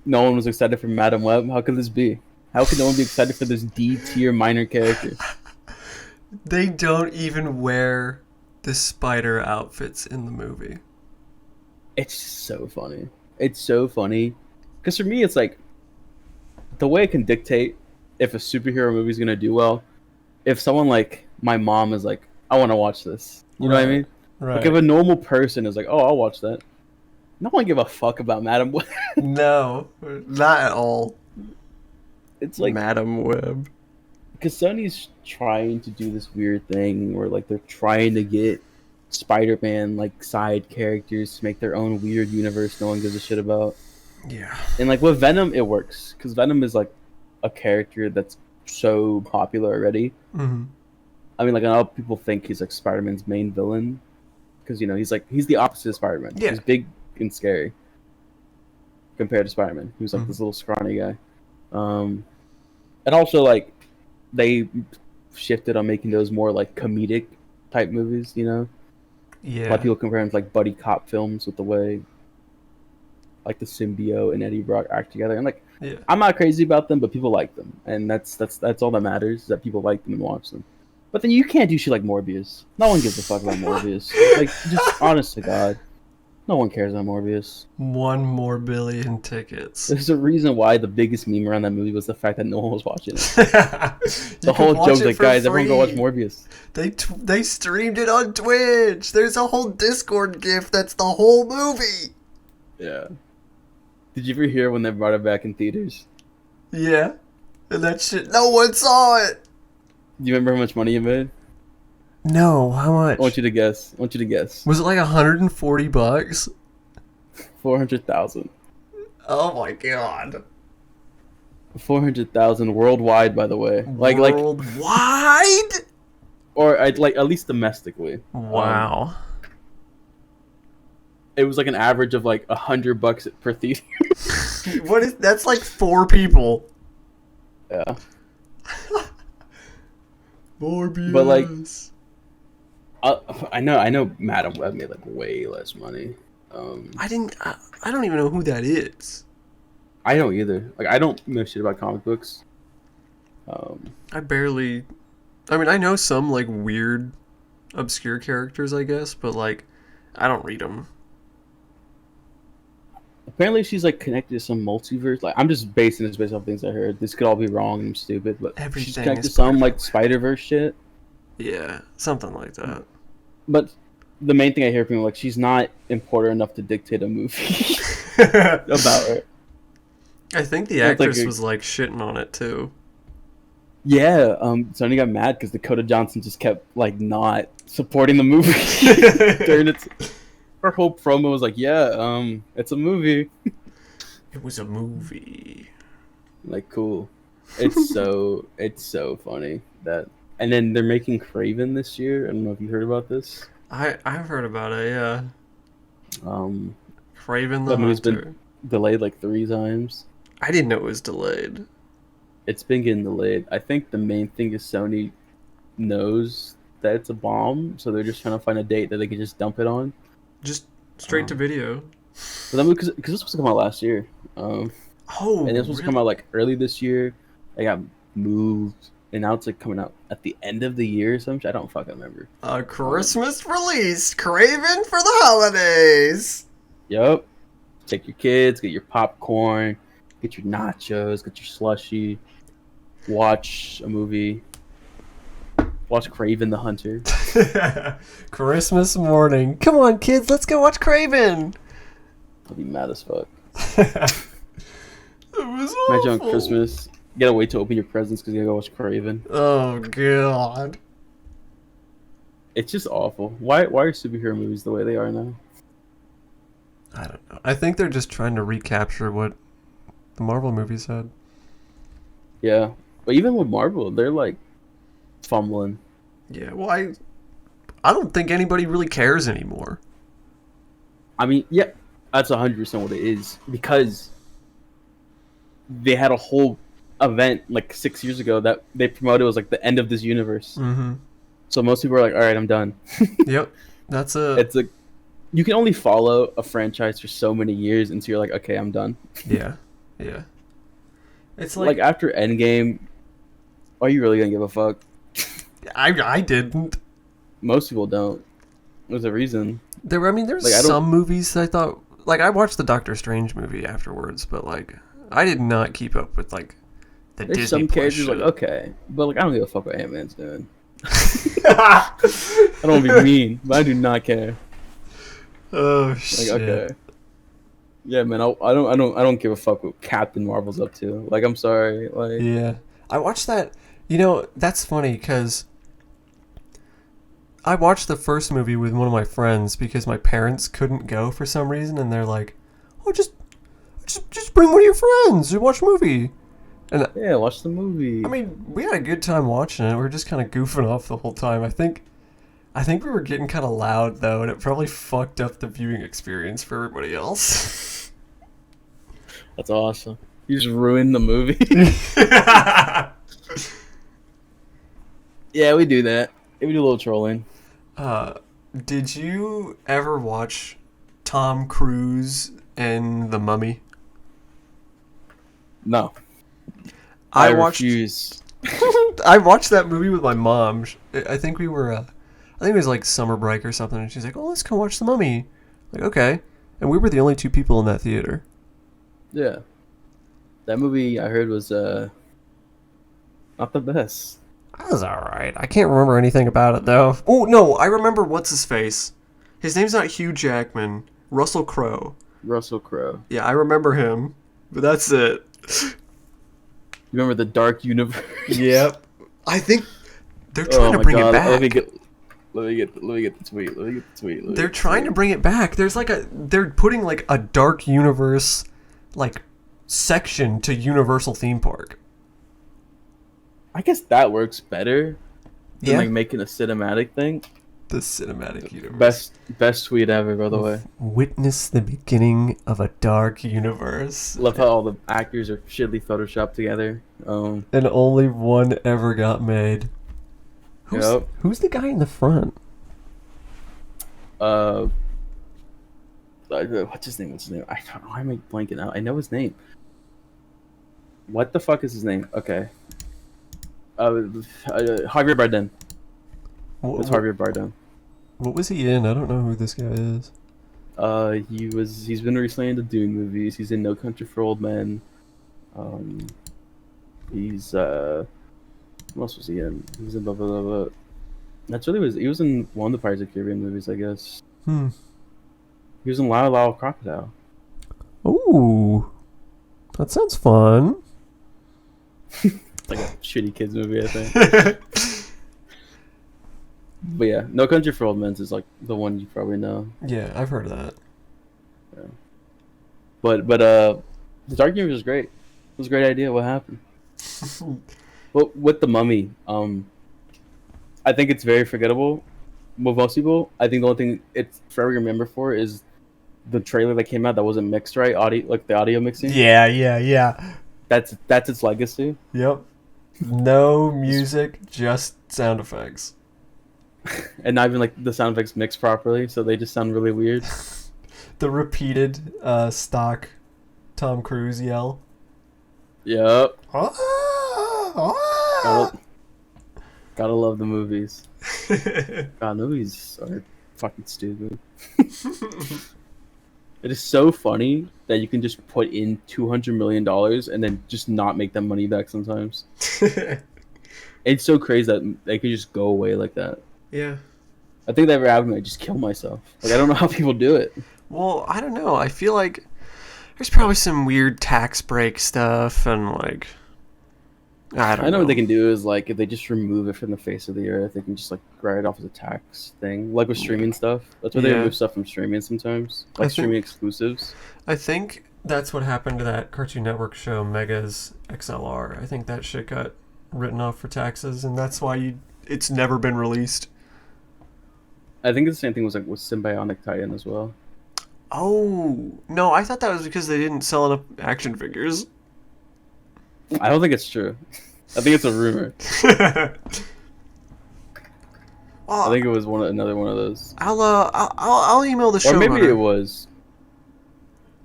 no one was excited for Madam Web? How could this be? How could no one be excited for this D-tier minor character?
They don't even wear the spider outfits in the movie.
It's so funny. It's so funny. Because for me, it's like, the way it can dictate if a superhero movie is going to do well, if someone like my mom is like, I want to watch this. You know what I mean?
Right.
Like, if a normal person is like, oh, I'll watch that. No one give a fuck about Madam Web.
No, not at all.
It's like
Madam Web.
Because Sony's trying to do this weird thing where like they're trying to get Spider-Man like side characters to make their own weird universe no one gives a shit about.
Yeah.
And like with Venom, it works because Venom is like a character that's so popular already.
Mm-hmm.
I mean, like a lot of people think he's like Spider-Man's main villain because he's the opposite of Spider-Man.
Yeah.
He's big and scary compared to Spider-Man, who's like this little scrawny guy. And also like they shifted on making those more like comedic type movies, you know?
Yeah.
A lot of people compare them to like buddy cop films with the way like the symbiote and Eddie Brock act together. And like I'm not crazy about them, but people like them. And that's all that matters, is that people like them and watch them. But then you can't do shit like Morbius. No one gives a fuck about Morbius. Like, just honest to God. No one cares about Morbius.
1 more billion tickets.
There's a reason why the biggest meme around that movie was the fact that no one was watching it. The whole joke, like, guys, everyone go watch Morbius.
They streamed it on Twitch. There's a whole Discord GIF that's the whole movie.
Yeah. Did you ever hear when they brought it back in theaters?
Yeah. And that shit, no one saw it.
Do you remember how much money it made?
No, how much?
I want you to guess.
Was it like $140?
400,000.
Oh my god.
400,000 worldwide, by the way.
Worldwide?
Or at least domestically.
Wow.
It was like an average of like $100 per theater.
That's like 4 people.
Yeah.
Morbius.
But like, I know Madam Web made like way less money.
I don't even know who that is.
I don't either. Like, I don't know shit about comic books.
I mean, I know some like weird, obscure characters, I guess, but like, I don't read them.
Apparently, she's like connected to some multiverse. Like, I'm just basing this based off things I heard. This could all be wrong and I'm stupid, but she's connected to some like Spider-Verse shit.
Yeah, something like that.
But the main thing I hear from people, like, she's not important enough to dictate a movie about her.
I think the actress was like shitting on it too.
Yeah, Sony got mad because Dakota Johnson just kept like not supporting the movie during its. Her whole promo was like, "Yeah, it's a movie."
It was a movie.
Like, cool. It's so funny that. And then they're making Kraven this year. I don't know if you heard about this.
I've heard about it. Yeah. Kraven the
Hunter. It's
Hunter.
been delayed like 3 times.
I didn't know it was delayed.
It's been getting delayed. I think the main thing is Sony knows that it's a bomb, so they're just trying to find a date that they can just dump it on.
Just straight to video.
But then because this was supposed to come out last year. And this was supposed to come out like early this year. It got moved, and now it's like coming out at the end of the year or something. I don't fucking remember.
A Christmas release, Kraven for the holidays.
Yep. Take your kids, get your popcorn, get your nachos, get your slushie, watch a movie. Watch Kraven the Hunter.
Christmas morning. Come on, kids, let's go watch Kraven.
I'll be mad as fuck.
It was
Imagine on
awful.
Christmas, you gotta wait to open your presents because you gotta go watch Craven.
Oh god.
It's just awful. Why are superhero movies the way they are now?
I don't know. I think they're just trying to recapture what the Marvel movies had.
Yeah, but even with Marvel, they're like fumbling.
Yeah, well, I don't think anybody really cares anymore.
I mean, yeah, that's 100% what it is because they had a whole event like 6 years ago that they promoted was like the end of this universe.
Mm-hmm.
So most people are like, "All right, I'm done."
Yep. That's a
It's like you can only follow a franchise for so many years until you're like, "Okay, I'm done."
yeah. Yeah. It's
Like
like
after Endgame, are you really gonna give a fuck?
I didn't.
Most people don't. There's a reason.
I mean, there's
Like I don't.
some movies I thought, like I watched the Doctor Strange movie afterwards, but like I did not keep up with like the
There's
Disney
some
Plus
characters like
shit.
okay, but like I don't give a fuck what Ant-Man's doing. I don't want to be mean, but I do not care.
Oh
Like
shit.
okay, yeah, man. I don't give a fuck what Captain Marvel's up to. Like I'm sorry. Like
Yeah. I watched that. That's funny because I watched the first movie with one of my friends because my parents couldn't go for some reason, and they're like, "Oh, just bring one of your friends and watch a movie." And
yeah, watch the movie.
I mean, we had a good time watching it. We were just kind of goofing off the whole time. I think we were getting kind of loud though, and it probably fucked up the viewing experience for everybody else.
That's awesome. You just ruined the movie. Yeah, we do that. We do a little trolling.
uh, did you ever watch Tom Cruise and The Mummy?
No, I
I watched
refuse.
I watched that movie with my mom. I think we were I think it was like summer break or something, and she's like, "Oh, let's go watch The Mummy." Like, okay. And we were the only two people in that theater.
Yeah, that movie I heard was not the best.
That was alright. I can't remember anything about it though. Oh no, I remember what's his face. His name's not Hugh Jackman. Russell Crowe.
Russell Crowe.
Yeah, I remember him. But that's it.
Remember the Dark Universe?
Yep. I think they're
Oh
trying to
my
bring it
god!
back.
Let me get the tweet. Let me get the tweet.
They're trying to bring it back. They're putting like a dark universe like section to Universal theme park.
I guess that works better than
Yeah.
like making a cinematic thing.
The cinematic universe.
Best tweet ever, by the way.
Witness the beginning of a dark universe.
Love how all the actors are shittily photoshopped together.
And only one ever got made.
Yep.
Who's the guy in the front?
Uh, what's his name? I don't know. I'm like blanking out. I know his name. What the fuck is his name? Okay. Javier Bardem. It's
What,
Javier Bardem.
what was he in? I don't know who this guy is.
He's been recently in the Dune movies. He's in No Country for Old Men. Um, he's what else was he in? He was in blah blah blah. Blah. He was in one of the Pirates of the Caribbean movies, I guess.
Hmm.
He was in Lyle Lyle Crocodile.
Ooh. That sounds fun.
It's like a shitty kids movie, I think. But yeah, No Country for Old Men is like the one you probably know.
Yeah, I've heard of that.
But the Dark Universe was great. It was a great idea. What happened? But with the Mummy, I think it's very forgettable with most people. I think the only thing it's forever remember for is the trailer that came out that wasn't mixed right, audio like the audio mixing.
Yeah.
That's its legacy.
Yep. No music, just sound effects.
And not even like the sound effects mixed properly, so they just sound really weird.
The repeated stock Tom Cruise yell.
Yep.
Ah, ah.
Gotta love the movies. God, movies are fucking stupid. It is so funny that you can just put in $200 million and then just not make that money back sometimes. It's so crazy that they could just go away like that.
Yeah.
I think that ever happened, I just kill myself. Like I don't know how people do it.
Well, I don't know. I feel like There's probably some weird tax break stuff and like I
I
don't
know what they
know.
can do is like if they just remove it from the face of the earth, they can just like write it off as a tax thing, like with
Yeah.
streaming stuff. That's why they
Yeah.
remove stuff from streaming sometimes,
I
like
think
streaming exclusives.
I think that's what happened to that Cartoon Network show Mega's XLR. I think that shit got written off for taxes and that's why it's never been released.
I think the same thing was like with Symbionic Titan as well.
Oh, no, I thought that was because they didn't sell enough action figures.
I don't think it's true. I think it's a rumor. I
Well,
think it was another one of those,
I'll email the
or maybe it
showrunner.
was.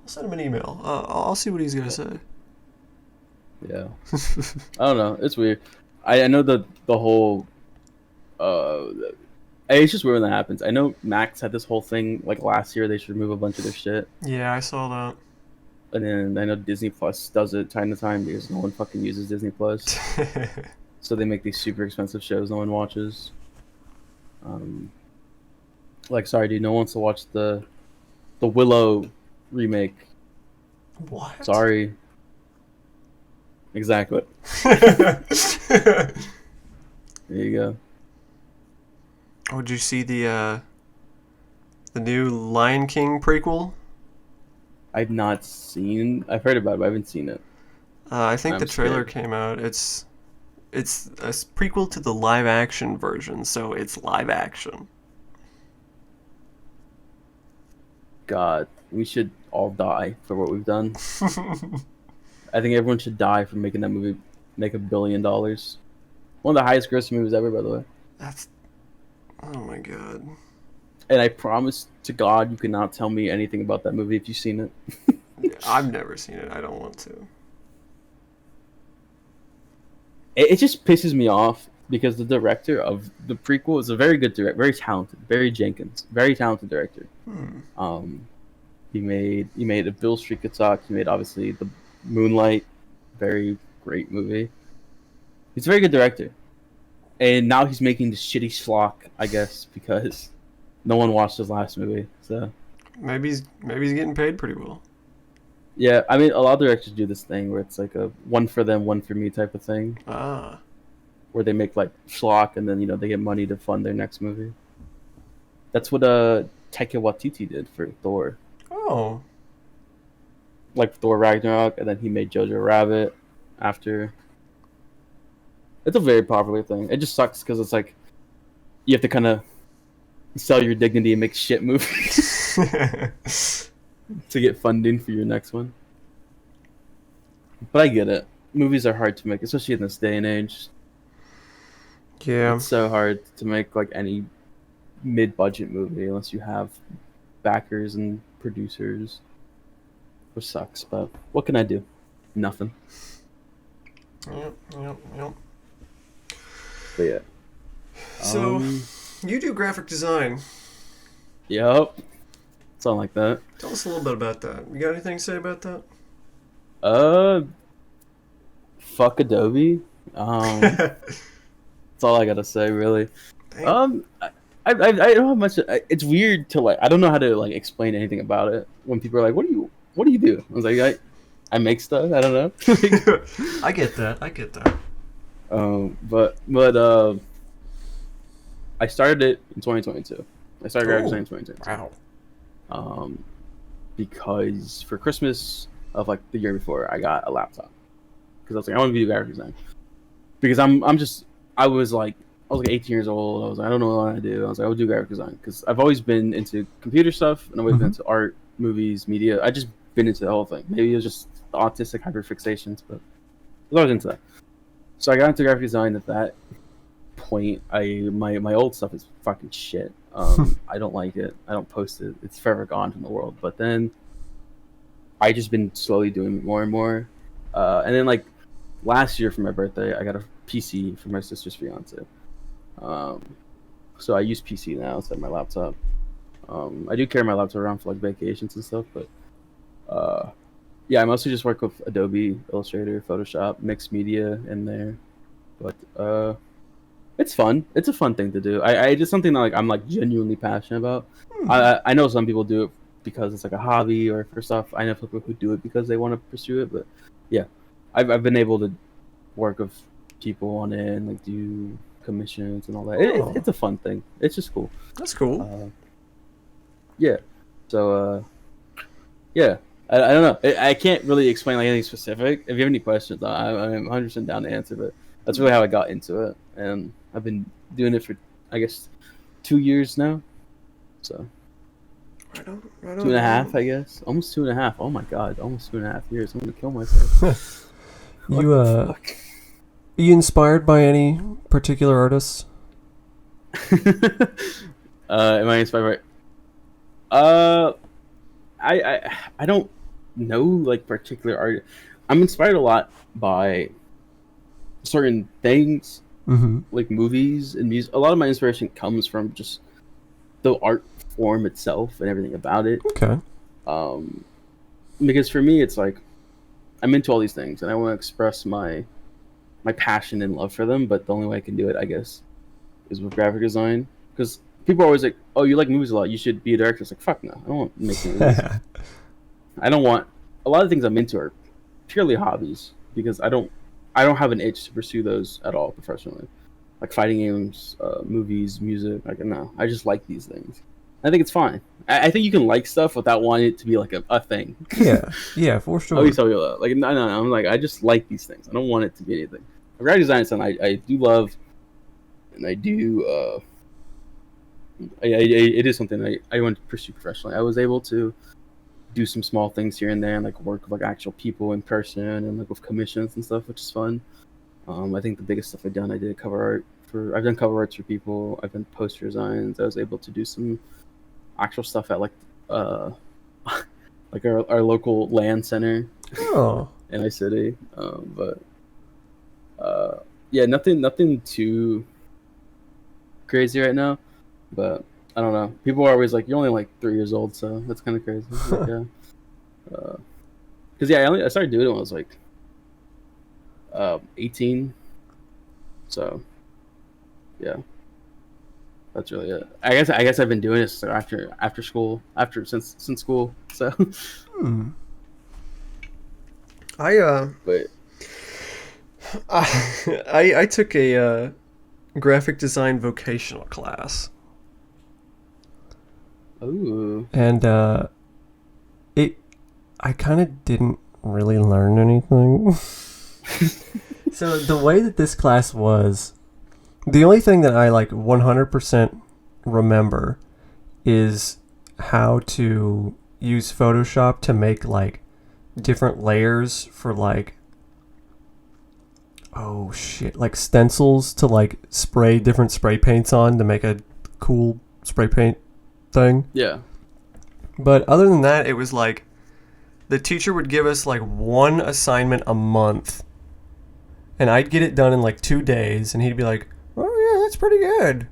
I'll send him an email. I'll see what he's gonna say.
Yeah, I don't know. It's weird. I know the whole. Uh, it's just weird when that happens. I know Max had this whole thing like last year. They should remove a bunch of their shit,
Yeah, I saw that.
and then I know Disney Plus does it time to time because no one fucking uses Disney Plus. So they make these super expensive shows no one watches. Um, like sorry, dude, no one wants to watch the Willow remake.
What?
Sorry. Exactly. There you go.
Oh, did you see the new Lion King prequel?
I've not seen. I've heard about it, but I haven't seen it.
I think the
I'm
trailer
scared.
came out. It's a prequel to the live action version, so it's live action.
God, we should all die for what we've done. I think everyone should die for making that movie make $1 billion. One of the highest grossing movies ever, by the way.
That's oh my god.
And I promise to God, you cannot tell me anything about that movie if you've seen it.
I've never seen it. I don't want to.
It just pisses me off because the director of the prequel is a very good director, very talented, Barry Jenkins, very talented director.
Hmm.
Um, he made a Bill Street Could Talk. He made obviously the Moonlight, very great movie. He's a very good director, and now he's making the shitty schlock, I guess, because no one watched his last movie. So
Maybe he's getting paid pretty well.
yeah, I mean, a lot of directors do this thing where it's like a one for them, one for me type of thing,
Ah.
where they make like schlock and then they get money to fund their next movie. That's what Taika Waititi did for Thor,
Oh.
like Thor Ragnarok, and then he made Jojo Rabbit after. It's a very popular thing. It just sucks because it's like you have to kind of sell your dignity and make shit movies to get funding for your next one. But I get it. Movies are hard to make, especially in this day and age.
Yeah.
It's so hard to make like any mid-budget movie unless you have backers and producers, which sucks. But what can I do? Nothing.
Yep.
But yeah.
So,
Um.
you do graphic design.
Yep. Something like that.
Tell us a little bit about that. You got anything to say about that?
Uh. Fuck Adobe. That's all I gotta say, really.
Dang.
I don't have much. It's weird to like. I don't know how to like explain anything about it when people are like, what do you do?" I was like, I make stuff. I don't know.
I get that. I get that.
But I started it in 2022. I started graphic design in 2022.
Wow.
Um, because for Christmas of like the year before, I got a laptop because I was like, I want to do graphic design because I was like 18 years old. I was like, I don't know what I want to do. I was like, I would do graphic design because I've always been into computer stuff and I've always been into art, movies, media. I just been into the whole thing. Maybe it was just the autistic hyperfixations, but I was always into that. So I got into graphic design at that point. My old stuff is fucking shit. I don't like it. I don't post it. It's forever gone from the world. But then I just been slowly doing it more and more. And then like last year for my birthday, I got a PC for my sister's fiance. So I use PC now instead of my laptop. I do carry my laptop around for like vacations and stuff, but yeah, I mostly just work with Adobe Illustrator, Photoshop, mixed media in there. But it's fun. It's a fun thing to do. I just something that like I'm like genuinely passionate about. I know some people do it because it's like a hobby or for stuff. I know people who do it because they want to pursue it, but yeah, I've been able to work with people on it and like do commissions and all that.
Oh,
It's a fun thing. It's just cool.
that's cool.
Uh, yeah. So yeah. I don't know. I can't really explain like anything specific. If you have any questions, I'm 100% down to answer. But that's really how I got into it, and I've been doing it for I guess 2 years now. So
Right on, right
two
on,
and a
right
half,
on.
I guess. Almost 2.5. Oh my god, almost 2.5 years. I'm gonna kill myself. What
You
the
uh,
fuck?
are you inspired by any particular artists?
Am I inspired by? I don't know like particular art. I'm inspired a lot by certain things
Mm-hmm.
like movies and music. A lot of my inspiration comes from just the art form itself and everything about it.
Okay.
Um, because for me, it's like I'm into all these things and I want to express my passion and love for them. But the only way I can do it, I guess, is with graphic design. Because people are always like, "Oh, you like movies a lot. You should be a director." It's like, fuck no, I don't want to make movies. I don't want. A lot of things I'm into are purely hobbies because I don't have an itch to pursue those at all professionally. Like fighting games, movies, music. Like no, I just like these things. I think it's fine. I think you can like stuff without wanting it to be like a thing.
Yeah, yeah, for
I always
sure.
tell you that. Like no, I'm like I just like these things. I don't want it to be anything. Graphic design is something I do love, and I do. It is something I want to pursue professionally. I was able to do some small things here and there, and like work with like actual people in person, and like with commissions and stuff, which is fun. I think the biggest stuff I've done, I did cover art for. I've done cover arts for people. I've done poster designs. I was able to do some actual stuff at like, uh, like our local land center
Oh,
in my city. But yeah, nothing too crazy right now. But I don't know. People are always like, "You're only like 3 years old," so that's kind of crazy. Like, yeah, because yeah, I started doing it when I was like 18. So yeah. That's really it. I guess I've been doing this after school, since school. So,
hmm. I
but
I took a graphic design vocational class,
ooh,
and it I kind of didn't really learn anything. So the way that this class was, the only thing that I like 100% remember is how to use Photoshop to make like different layers for like, oh shit, like stencils to like spray different spray paints on to make a cool spray paint thing.
yeah,
But other than that, it was like the teacher would give us like one assignment a month, and I'd get it done in like 2 days, and he'd be like, "Oh yeah, that's pretty good."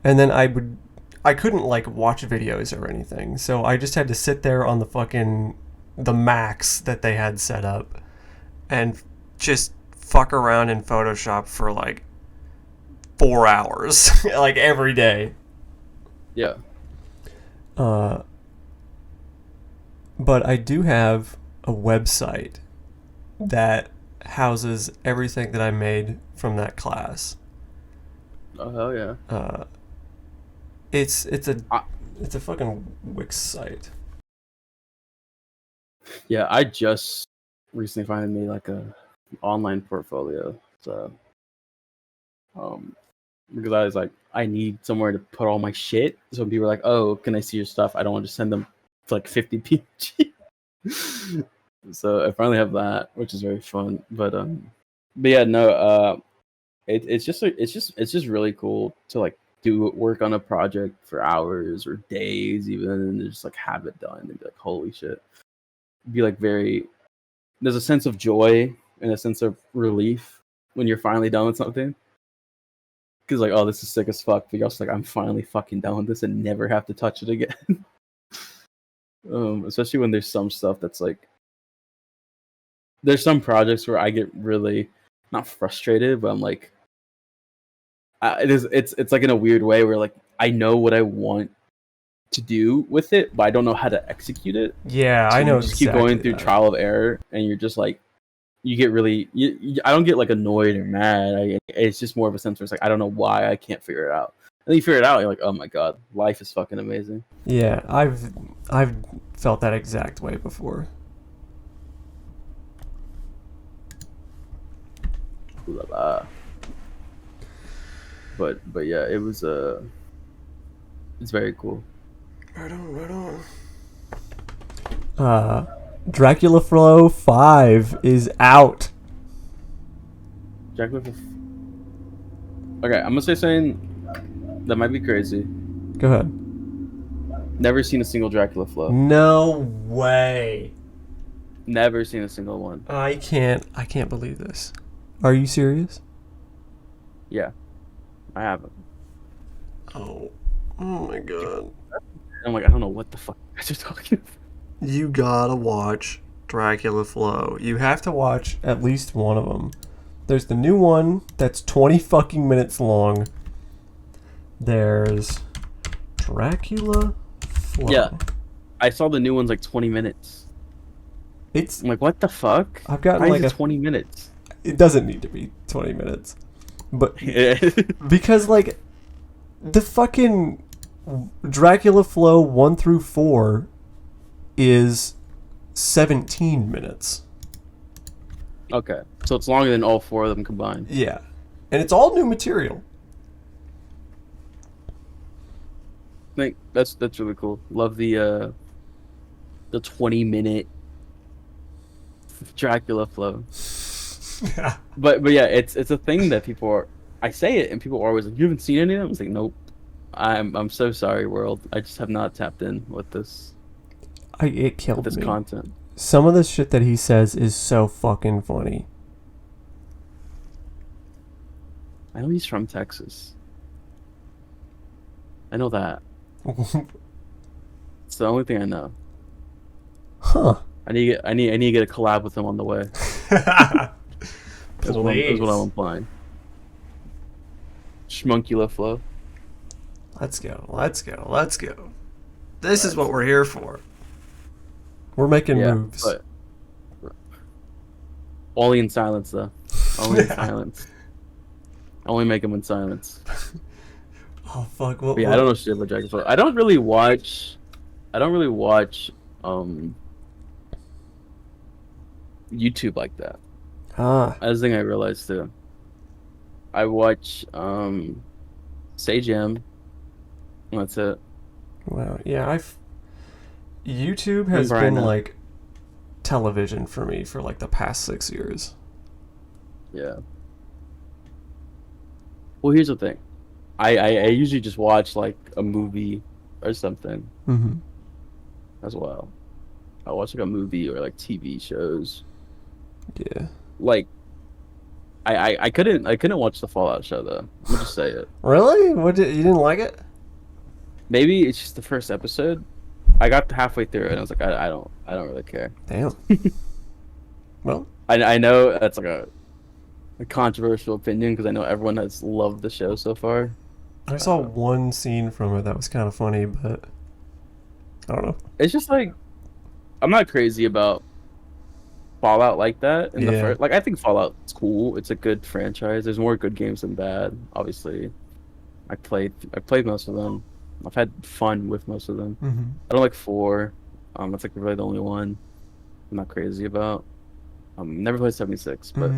And then I couldn't like watch videos or anything, so I just had to sit there on the max that they had set up and just fuck around in Photoshop for like 4 hours, like every day.
yeah,
Uh, but I do have a website that houses everything that I made from that class.
oh hell yeah,
Uh, it's a
I,
it's a fucking Wix site.
yeah. I just recently finally made like a online portfolio, so because I was like, I need somewhere to put all my shit. So when people are like, "Oh, can I see your stuff?" I don't want to send them to like 50 PG. So I finally have that, which is very fun. But yeah, no. It's just really cool to like do work on a project for hours or days even, and just like have it done and be like, holy shit. Be like very. There's a sense of joy and a sense of relief when you're finally done with something. Because like, oh, this is sick as fuck. But you're also like, I'm finally fucking done with this and never have to touch it again. Especially when there's some stuff that's like, there's some projects where I get really not frustrated, but I'm like, it's like in a weird way where like I know what I want to do with it, but I don't know how to execute it.
Yeah,
So
I know
you just keep going through
that.
trial of error, and you're just like, you get really. I don't get like annoyed or mad. It's just more of a sense where it's like I don't know why I can't figure it out. And then you figure it out, you're like, oh my god, life is fucking amazing.
Yeah, I've felt that exact way before.
Ooh la la. But yeah, it was it's very cool.
Right on. Dracula Flow 5 is out.
Okay, I'm gonna say something that might be crazy.
Go ahead.
Never seen a single Dracula Flow.
No way.
Never seen a single one.
I can't believe this. Are you serious?
Yeah, I haven't.
Oh my god.
I'm like, I don't know what the fuck you guys are talking about.
You gotta watch Dracula Flow. You have to watch at least one of them. There's the new one that's 20 fucking minutes long. There's Dracula Flow.
Yeah, I saw the new one's like 20 minutes. I'm like, what the fuck?
I've gotten
Why
like
is it 20 minutes?
It doesn't need to be 20 minutes. But because like the fucking Dracula Flow 1 through 4 is 17 minutes.
Okay, so it's longer than all four of them combined.
Yeah. And it's all new material.
I think that's really cool. Love the 20-minute Dracula Flow. But yeah, it's a thing that people are. I say it and people are always like, "You haven't seen any of them?" It's like, nope. I'm so sorry, world. I just have not tapped in with this.
It killed
this
me.
Content.
Some of the shit that he says is so fucking funny.
I know he's from Texas. I know that. It's the only thing I know.
Huh.
I need to get a collab with him on the way. That's what I'm implying. Shmunkee Flow.
Let's go. This is what we're here for. We're making moves.
But only in silence, though. Only in silence. Only make them in silence.
Oh fuck!
I don't know shit about Dragon Flow. I don't really watch YouTube like that. That's the thing I realized too. I watch Say Jam. That's it.
Wow. Yeah, YouTube has been like television for me for like the past 6 years.
Yeah. Well, here's the thing. I usually just watch like a movie or something.
Mm-hmm.
As well. I watch like a movie or like TV shows.
Yeah.
Like I couldn't watch the Fallout show though. Let me just say it.
Really? You didn't like it?
Maybe it's just the first episode. I got halfway through it and I was like, I don't really care.
Damn. Well,
I know that's like a controversial opinion because I know everyone has loved the show so far.
I saw one scene from it that was kind of funny, but I don't know.
It's just like I'm not crazy about Fallout like that. In the first, like I think Fallout's cool. It's a good franchise. There's more good games than bad. Obviously, I played most of them. I've had fun with most of them.
Mm-hmm.
I don't like 4. That's like really the only one I'm not crazy about. Never played 76, but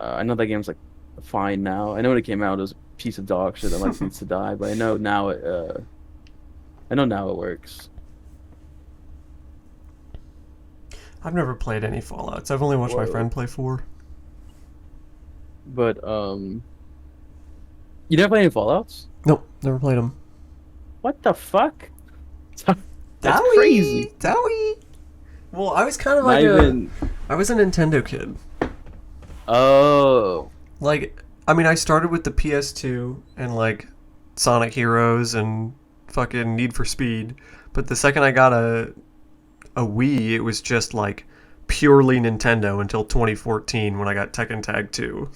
I know that game's like fine now. I know when it came out, it was a piece of dog shit that like needs to die. But I know now it works.
I've never played any Fallouts. I've only watched my friend play 4.
But you never played any Fallouts?
Nope, never played them.
What the fuck? That's crazy.
Dowie. Well, I was kind of I was a Nintendo kid.
Oh.
Like, I mean, I started with the PS2 and like Sonic Heroes and fucking Need for Speed, but the second I got a Wii, it was just like purely Nintendo until 2014 when I got Tekken Tag 2.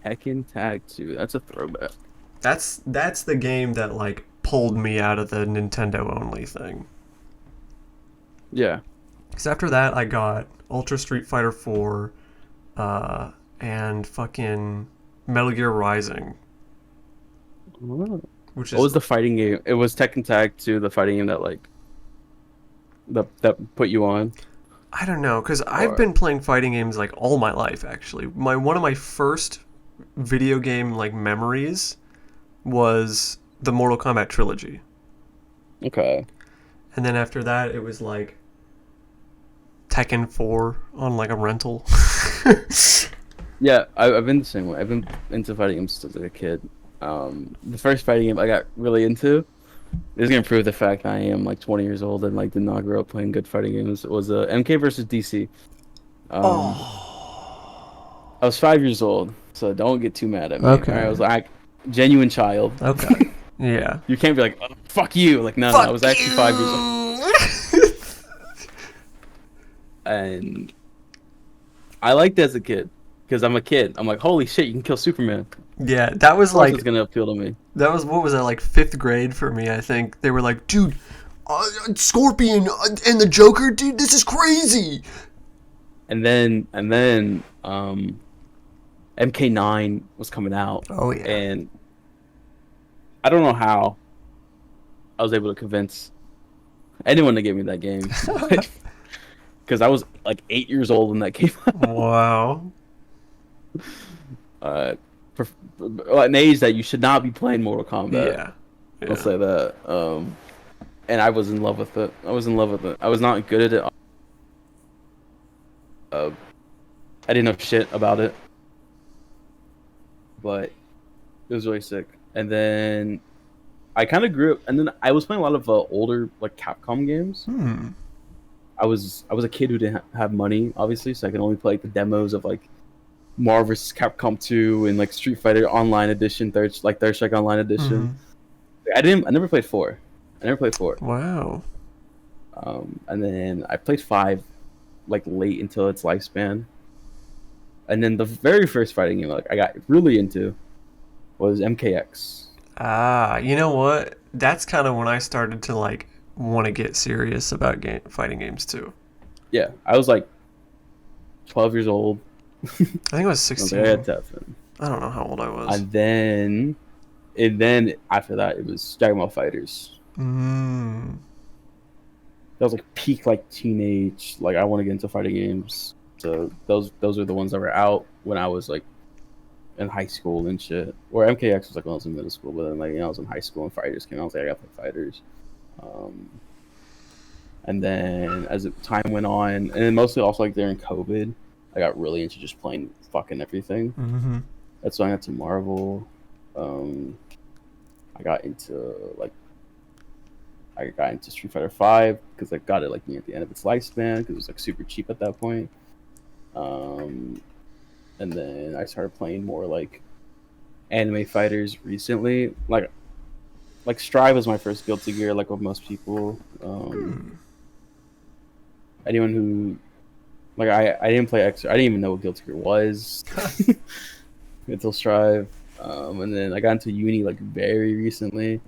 Tekken Tag 2. That's a throwback.
That's the game that like pulled me out of the Nintendo only thing.
Yeah.
Because after that, I got Ultra Street Fighter 4, and fucking Metal Gear Rising,
What
which is
was the fighting game? It was Tekken Tag 2, the fighting game that like that put you on.
I don't know, because I've
Or
been playing fighting games like all my life. Actually, one of my first video game like memories was the Mortal Kombat trilogy,
okay.
and then after that, it was like Tekken 4 on like a rental.
Yeah, I've been the same way. I've been into fighting games since like a kid. The first fighting game I got really into, this is gonna prove the fact that I am like 20 years old and like did not grow up playing good fighting games. It was MK versus DC.
Oh,
I was 5 years old, so don't get too mad at me.
okay.
All right, I was like genuine child.
Okay. Yeah.
You can't be like, oh, fuck you. Like, no, I was actually 5 years old. And I liked it as a kid because I'm a kid. I'm like, holy shit, you can kill Superman.
Yeah, that was
Of course
like
it's gonna appeal to me.
that was what was that like fifth grade for me? I think they were like, dude, Scorpion and the Joker, dude, this is crazy.
And then MK9 was coming out,
Oh yeah.
and I don't know how I was able to convince anyone to give me that game, because I was like 8 years old when that came out.
Wow.
uh, an age that you should not be playing Mortal Kombat.
Yeah.
I'll say that. And I was in love with it. I was in love with it. I was not good at it. I didn't know shit about it, but it was really sick. And then I kind of grew up, and then I was playing a lot of older like Capcom games.
Hmm.
I was a kid who didn't have money, obviously, so I could only play like, the demos of like Marvel vs. Capcom 2 and like Street Fighter Online Edition, Third Strike Online Edition. I never played 4. I never played 4.
Wow.
And then I played 5 like late until its lifespan. And then the very first fighting game like I got really into was MKX.
Ah, you know what? That's kind of when I started to like want to get serious about fighting games too.
Yeah, I was like 12 years old.
I think I was
I was
16.
like, I had Teflon.
I don't know how old I was.
And then after that, it was Dragon Ball Fighters.
Mm.
That was like peak like teenage. Like I want to get into fighting games. So those are the ones that were out when I was like in high school and shit. Or MKX was like when I was in middle school, but then like I was in high school and Fighters came out. I was like I got to play Fighters. And then as time went on, and then mostly also like during COVID, I got really into just playing fucking everything.
Mm-hmm.
That's when I got to Marvel. I got into Street Fighter 5 because I got it like near the end of its lifespan because it was like super cheap at that point. And then I started playing more like anime fighters recently. Like Strive was my first Guilty Gear, like with most people. Anyone who like I didn't play X. I didn't even know what Guilty Gear was until Strive. And then I got into Uni like very recently.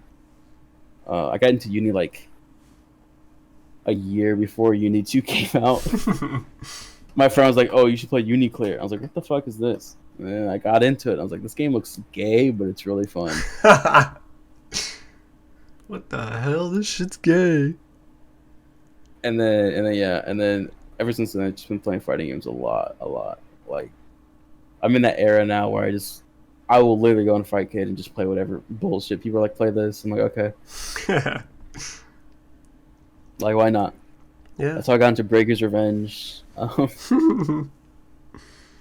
I got into Uni like a year before Uni 2 came out. My friend was like, "Oh, you should play Uniclear." I was like, "What the fuck is this?" And then I got into it. I was like, "This game looks gay, but it's really fun."
What the hell? This shit's gay.
And then ever since then, I've just been playing fighting games a lot. Like, I'm in that era now where I will literally go on Fightcade and just play whatever bullshit. People are like, "Play this." I'm like, okay. Like, why not?
Yeah.
That's how I got into Breaker's Revenge.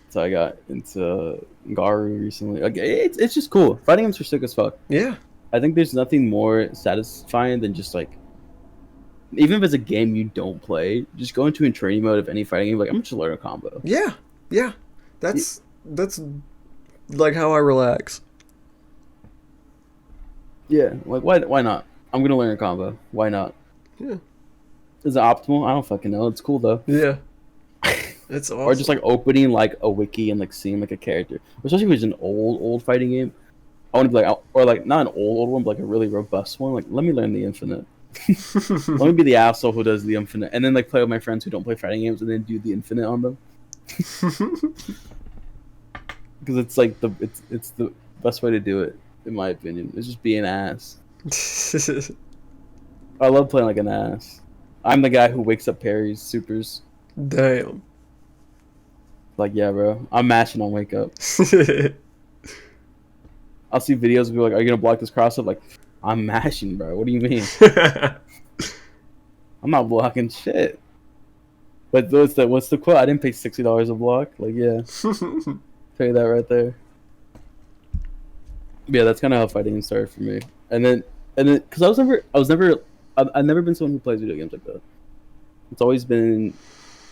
So I got into Garu recently. Like, it's just cool. Fighting games are sick as fuck.
Yeah.
I think there's nothing more satisfying than just like, even if it's a game you don't play, just go into a training mode of any fighting game. Like, I'm gonna just learn a combo.
Yeah. Yeah. That's like how I relax.
Yeah, like why not? I'm gonna learn a combo. Why not?
Yeah.
Is it optimal? I don't fucking know. It's cool though.
Yeah. It's awesome.
Or just like opening like a wiki and like seeing like a character, especially if it's an old fighting game. I want to be like, or like not an old one, but like a really robust one. Like, let me learn the infinite. Let me be the asshole who does the infinite, and then like play with my friends who don't play fighting games, and then do the infinite on them. Because it's like it's the best way to do it, in my opinion. It's just be an ass. I love playing like an ass. I'm the guy who wakes up parries, supers.
Damn.
Like, yeah, bro. I'm mashing on wake up. I'll see videos of people like, are you gonna block this cross up? Like, I'm mashing, bro. What do you mean? I'm not blocking shit. But what's the quote? I didn't pay $60 a block. Like, yeah. Tell you that right there. Yeah, that's kind of how fighting started for me. And then, because I've never been someone who plays video games like that. It's always been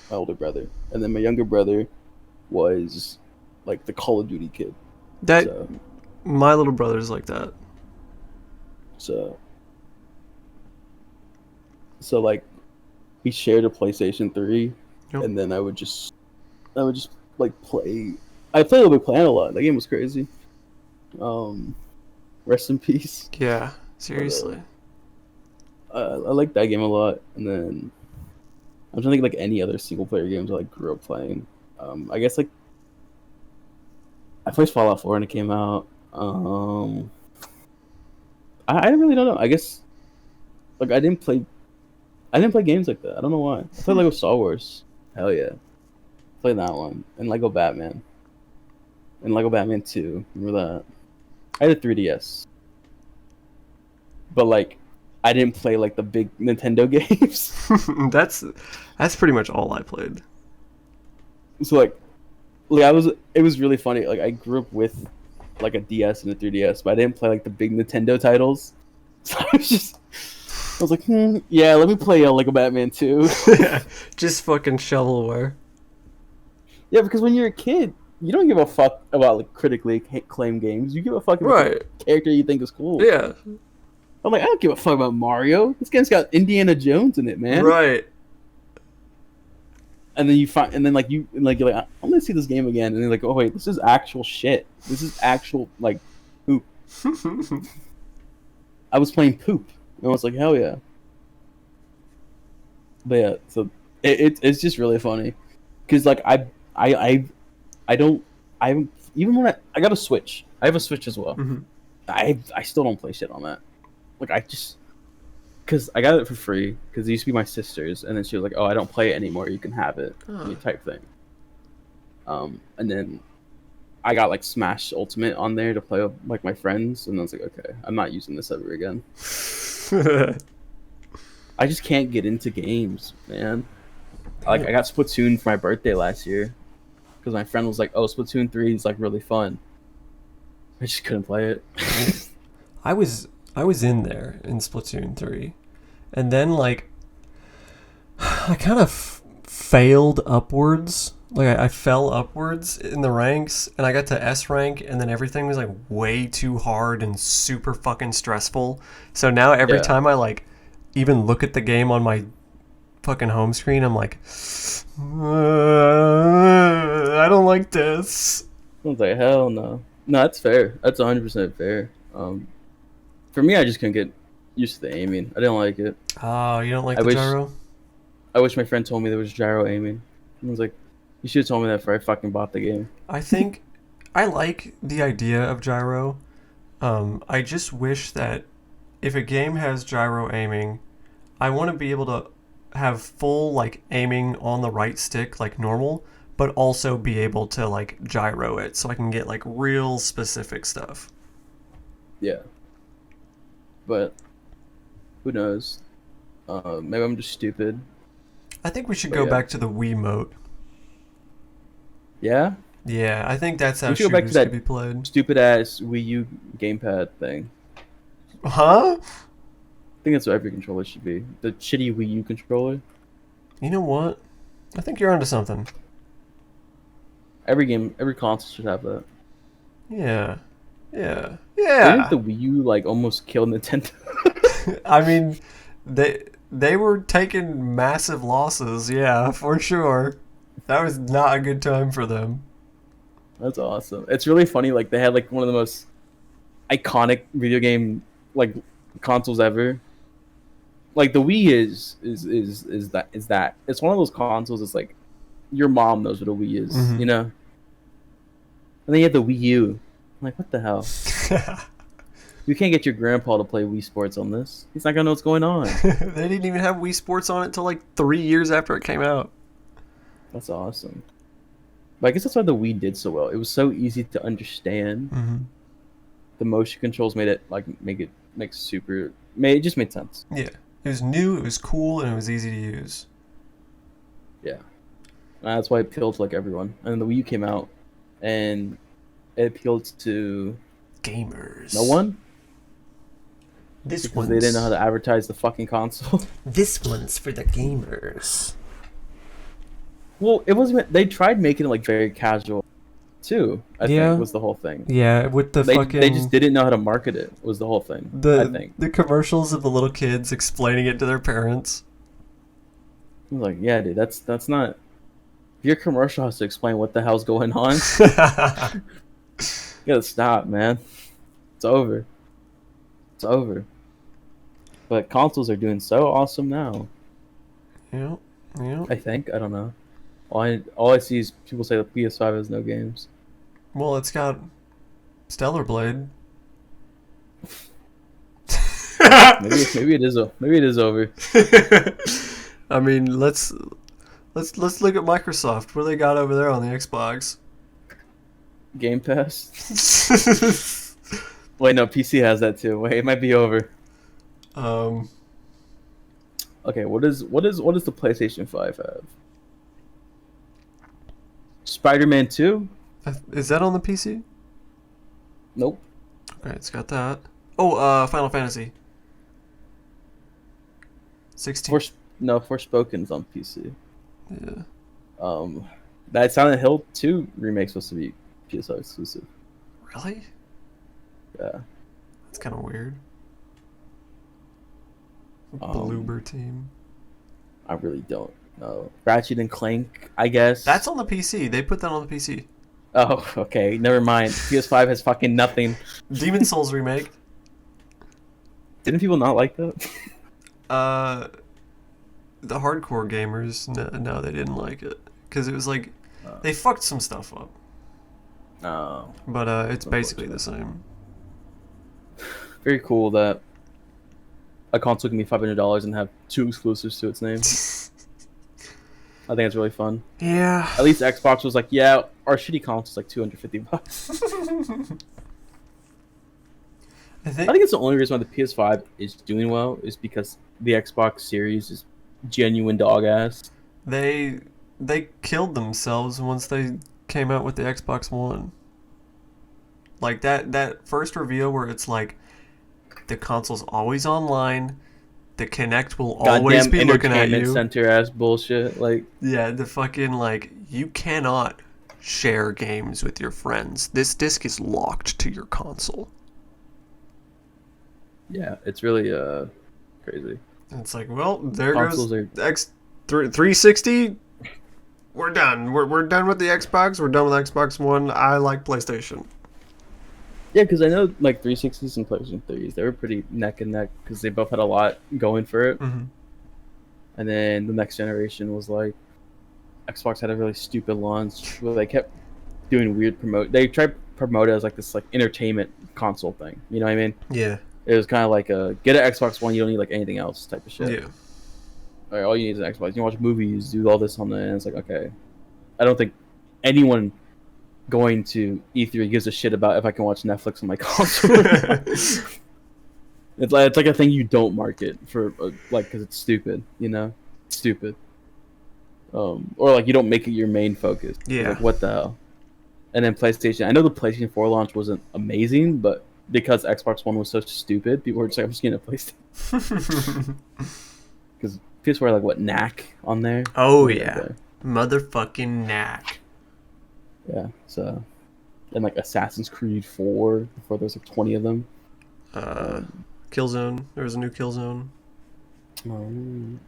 my older brother, and then my younger brother was like the Call of Duty kid.
That
So,
my little brother's like that.
so, so like, we shared a PlayStation 3,
Yep.
and then I would just like play. I played Little Big Planet a lot. That game was crazy. Rest in peace.
Yeah,
But
seriously.
I like that game a lot. And then I'm trying to think of, like any other single player games I like grew up playing. I guess like I played Fallout 4 when it came out. I really don't know. I guess like I didn't play games like that. I don't know why. I played Lego Star Wars. Hell yeah, played that one and Lego Batman and Lego Batman 2. Remember that? I had a 3DS, but like I didn't play like the big Nintendo games.
That's pretty much all I played.
So like it was really funny. Like I grew up with like a DS and a 3DS, but I didn't play like the big Nintendo titles. So I was like, yeah, let me play Lego Batman 2.
Just fucking shovelware.
Yeah, because when you're a kid, you don't give a fuck about like critically acclaimed games. You give a fuck about
Right.
the character you think is cool.
Yeah.
I'm like, I don't give a fuck about Mario. This game's got Indiana Jones in it, man.
Right.
And then and then like you're like, I'm gonna see this game again, and then like, oh wait, this is actual shit. This is actual like poop. I was playing poop, and I was like, hell yeah. But yeah, so it's just really funny, because like I don't I even when I got a Switch, I have a Switch as well.
Mhm.
I still don't play shit on that. Like I just because I got it for free because it used to be my sister's, and then she was like, "Oh, I don't play it anymore. You can have it,"
Oh.
type thing. And then I got like Smash Ultimate on there to play with like my friends, and I was like, "Okay, I'm not using this ever again." I just can't get into games, man. Like I got Splatoon for my birthday last year because my friend was like, "Oh, Splatoon 3 is like really fun." I just couldn't play it.
I was in there in Splatoon 3. And then like I kind of failed upwards. Like I fell upwards in the ranks and I got to S rank and then everything was like way too hard and super fucking stressful. So now every
Yeah.
time I like even look at the game on my fucking home screen, I'm like I don't like this.
I was like, hell no. No, that's fair. That's 100% fair. For me, I just couldn't get used to the aiming. I didn't like it.
Oh, you don't like
I
the
wish-
gyro?
I wish my friend told me there was gyro aiming. I was like, you should have told me that before I fucking bought the game.
I think I like the idea of gyro. I just wish that if a game has gyro aiming, I want to be able to have full like aiming on the right stick like normal, but also be able to like gyro it so I can get like real specific stuff.
Yeah. But who knows? Maybe I'm just stupid.
I think we should
But
go
yeah.
back to the Wiimote.
Yeah?
Yeah, I think that's how
We should go back to
shooters
that-
could be played.
Stupid ass Wii U gamepad thing.
Huh?
I think that's what every controller should be. The shitty Wii U controller.
You know what? I think you're onto something.
Every console should have that.
Yeah. Yeah.
Didn't
Yeah.
the Wii U like almost kill Nintendo?
I mean, they were taking massive losses, yeah, for sure. That was not a good time for them.
That's awesome. It's really funny. Like they had like one of the most iconic video game like consoles ever. Like the Wii is that it's one of those consoles. It's like your mom knows what a Wii is,
Mm-hmm.
you know. And then you have the Wii U. I'm like, what the hell? You can't get your grandpa to play Wii Sports on this. He's not gonna know what's going on.
They didn't even have Wii Sports on it until like 3 years after it came out.
That's awesome. But I guess that's why the Wii did so well. It was so easy to understand.
Mm-hmm.
The motion controls made it like it just made sense.
Yeah, it was new, it was cool, and it was easy to use.
Yeah, and that's why it appealed to like everyone. And then the Wii U came out, and it appealed to
Gamers.
no one
This
because they didn't know how to advertise the fucking console.
This one's for the gamers.
Well, it wasn't. They tried making it like very casual, too. I think was the whole thing.
Yeah, with the
They just didn't know how to market it. Was the whole thing. I think
the commercials of the little kids explaining it to their parents.
I was like, yeah, dude, that's not. If your commercial has to explain what the hell's going on, you gotta stop, man. It's over. It's over. But consoles are doing so awesome now.
Yeah, yeah.
I think. I don't know. All I see is people say the PS5 has no games.
Well, it's got Stellar Blade.
Maybe it is. Maybe it is over.
I mean, let's look at Microsoft. What do they got over there on the Xbox?
Game Pass. Wait, no, PC has that too. Wait, it might be over. Okay, what does the PlayStation 5 have? Spider-Man 2?
Is that on the PC?
Nope.
Okay, it's got that. Oh, Final Fantasy 16.
Forspoken's on PC.
Yeah.
That Silent Hill 2 remake's supposed to be PS5 exclusive.
Really?
Yeah.
That's kind of weird.
Um,
Bloober team.
I really don't know. Ratchet and Clank, I guess.
That's on the PC. They put that on the PC.
Oh, okay. Never mind. PS5 has fucking nothing.
Demon Souls remake.
Didn't people not like that?
The hardcore gamers, no, they didn't like it because it was like they fucked some stuff up.
No.
But it's basically the same.
Very cool that a console can be $500 and have 2 exclusives to its name. I think it's really fun.
Yeah.
At least Xbox was like, yeah, our shitty console's like $250. I think it's the only reason why the PS5 is doing well is because the Xbox Series is genuine dog ass.
They killed themselves once they came out with the Xbox One. Like that first reveal where it's like the console's always online, the Kinect will always be looking at you.
Center ass bullshit. Like,
yeah, the fucking like you cannot share games with your friends. This disc is locked to your console.
Yeah, it's really crazy.
It's like, well, there
Consoles
goes X 360. We're done. We're done with the Xbox. We're done with Xbox One. I like PlayStation.
Yeah, because I know like 360s and PlayStation 3s, they were pretty neck and neck because they both had a lot going for it.
Mm-hmm.
And then the next generation was like Xbox had a really stupid launch where they kept doing weird promote. They tried to promote it as like this like entertainment console thing. You know what I mean?
Yeah.
It was kind of like a get an Xbox One, you don't need like anything else type of shit.
Yeah.
Like, all you need is an Xbox. You can watch movies, do all this on the end. It's like, okay. I don't think anyone going to E3 gives a shit about if I can watch Netflix on my console. It's like a thing you don't market for, like, because it's stupid, you know? It's stupid. Or like you don't make it your main focus.
Yeah.
Like, what the hell? And then PlayStation. I know the PlayStation 4 launch wasn't amazing, but because Xbox One was so stupid, people were just like, I'm just getting a PlayStation. Because PS4 had like what, Knack on there?
Oh yeah, motherfucking Knack.
Yeah, so and like Assassin's Creed 4 before there's like 20 of them.
Killzone. There was a new Killzone.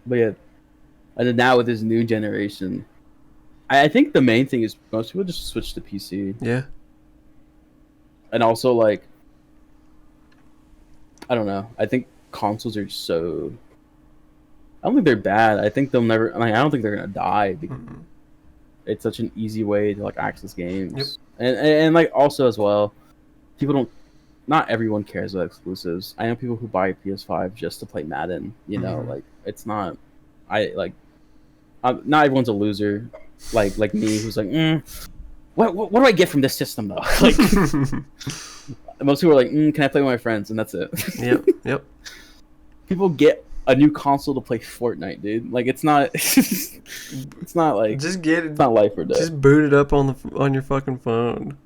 But yeah, and then now with this new generation, I think the main thing is most people just switch to PC.
Yeah.
And also like I don't know. I think consoles are so. I don't think they're bad. I think they'll never. I don't think they're gonna die because
Mm-mm.
it's such an easy way to like access
Yep.
games, and like also as well, people don't. Not everyone cares about exclusives. I know people who buy a PS5 just to play Madden. You know,
Mm-hmm.
like it's not. I like. Not everyone's a loser, like me, who's like, what do I get from this system though? Like most people are like, can I play with my friends, and that's it.
Yep. Yep.
People get a new console to play Fortnite, dude. Like it's not, it's not like
Just get
it's
it.
not life or death.
Just boot it up on your fucking phone.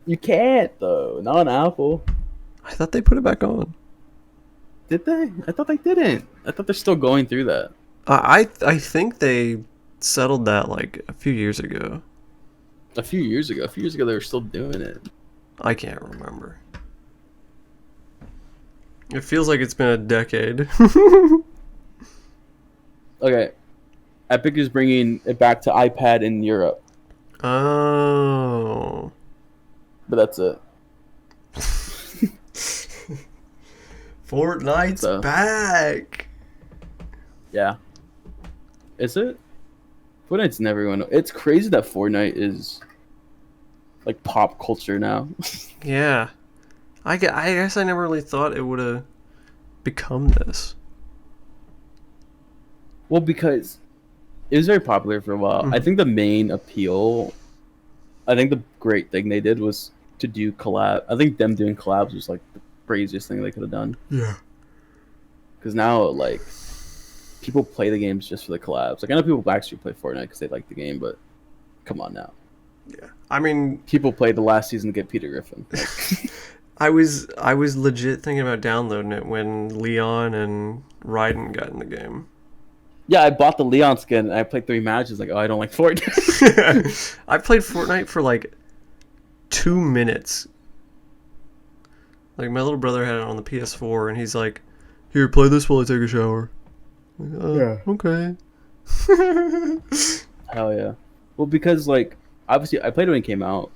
You can't though. Not on Apple.
I thought they put it back on.
Did they? I thought they didn't. I thought they're still going through that.
I think they settled that like a few years ago.
A few years ago. A few years ago, they were still doing it.
I can't remember. It feels like it's been a decade.
Okay, Epic is bringing it back to iPad in Europe,
Oh.
but that's it.
Fortnite's
So
back.
yeah, is it? Fortnite's never going. It's crazy that Fortnite is like pop culture now.
Yeah. I guess I never really thought it would have become this.
Well, because it was very popular for a while. I
Mhm.
think the main appeal, I think the great thing they did was to do collab. I think them doing collabs was like the craziest thing they could have done.
Yeah.
Because now, like, people play the games just for the collabs. Like, I know people actually play Fortnite because they like the game, but come on now.
Yeah. I mean,
People played the last season to get Peter Griffin. Like,
I was legit thinking about downloading it when Leon and Raiden got in the game.
yeah, I bought the Leon skin and I played 3 matches. Like, oh, I don't like Fortnite.
I played Fortnite for like 2 minutes. Like my little brother had it on the PS4, and he's like, "Here, play this while I take a shower." I'm like,
Yeah.
Okay.
Hell yeah. Well, because, like, obviously, I played it when it came out.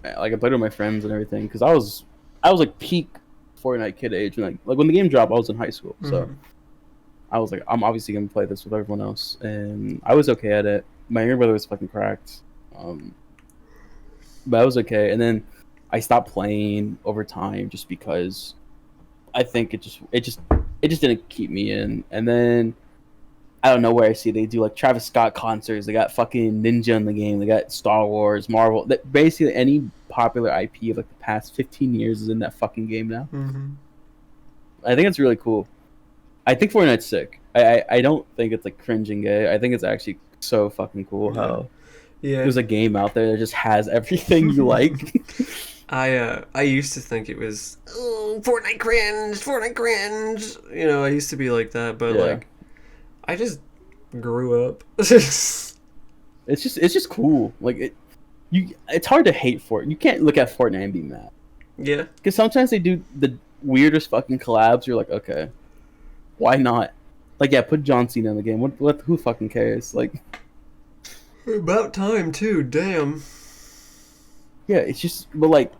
Like, I played it with my friends and everything. Because I was like, peak Fortnite kid age. And, like when the game dropped, I was in high school. So,
Mhm.
I was like, I'm obviously going to play this with everyone else. And I was okay at it. My younger brother was fucking cracked. But I was okay. And then I stopped playing over time just because I think it just didn't keep me in. And then I don't know where I see they do like Travis Scott concerts. They got fucking Ninja in the game. They got Star Wars, Marvel. Basically, any popular IP of like the past 15 years is in that fucking game now.
Mhm.
I think it's really cool. I think Fortnite's sick. I don't think it's like cringing gay. I think it's actually so fucking cool how
Yeah.
there's a game out there that just has everything you like.
I used to think it was Fortnite cringe, Fortnite cringe. You know, I used to be like that, but
Yeah.
like I just grew up.
It's just cool. Like it's hard to hate Fortnite. You can't look at Fortnite and be mad
Yeah.
because sometimes they do the weirdest fucking collabs. You're like, okay, why not? Like, yeah, put John Cena in the game. What? Who fucking cares? Like,
About time too, damn.
yeah, it's just, but like,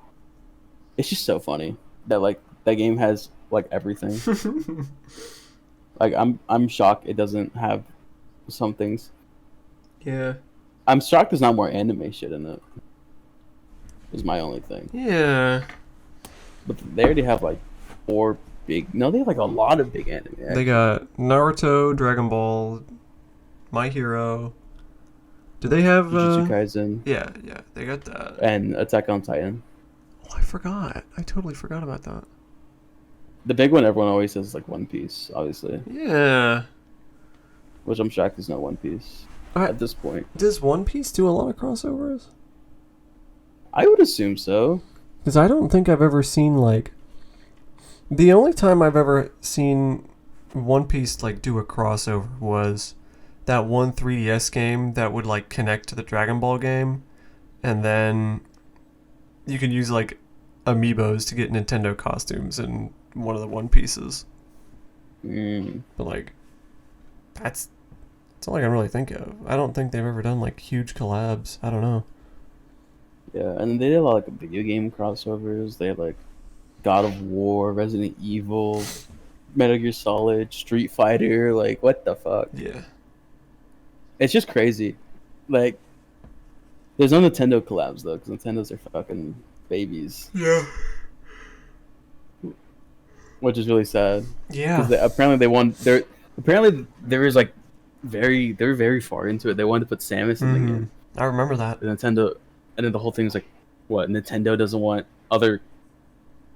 it's just so funny that like that game has like everything. Like, I'm shocked it doesn't have some things.
Yeah.
I'm shocked there's not more anime shit in it. Is my only thing.
Yeah.
But they already have like 4 big. No, they have like a lot of big anime.
They got Naruto, Dragon Ball, My Hero. Do they have
Jujutsu Kaisen
Yeah, yeah, they got that.
and Attack on Titan.
Oh, I forgot. I totally forgot about that.
The big one everyone always says is like One Piece, obviously,
Yeah.
which I'm shocked is not One Piece
Alright.
at this point.
Does One Piece do a lot of crossovers?
I would assume so.
Because I don't think I've ever seen like the only time I've ever seen One Piece like do a crossover was that one 3DS game that would like connect to the Dragon Ball game, and then you could use like amiibos to get Nintendo costumes in one of the One Pieces.
Mm.
But like that's all I can really think of. I don't think they've ever done like huge collabs. I don't know.
Yeah, and they did a lot of like video game crossovers. They had like God of War, Resident Evil, Metal Gear Solid, Street Fighter. Like, what the fuck?
Yeah.
It's just crazy. Like, there's no Nintendo collabs though, because Nintendo's are fucking babies,
Yeah.
which is really sad.
Yeah.
Because apparently they want they're apparently there is like they're very far into it. They wanted to put Samus in the
Mm-hmm.
game.
I remember that.
The Nintendo, and then the whole thing is like, what, Nintendo doesn't want other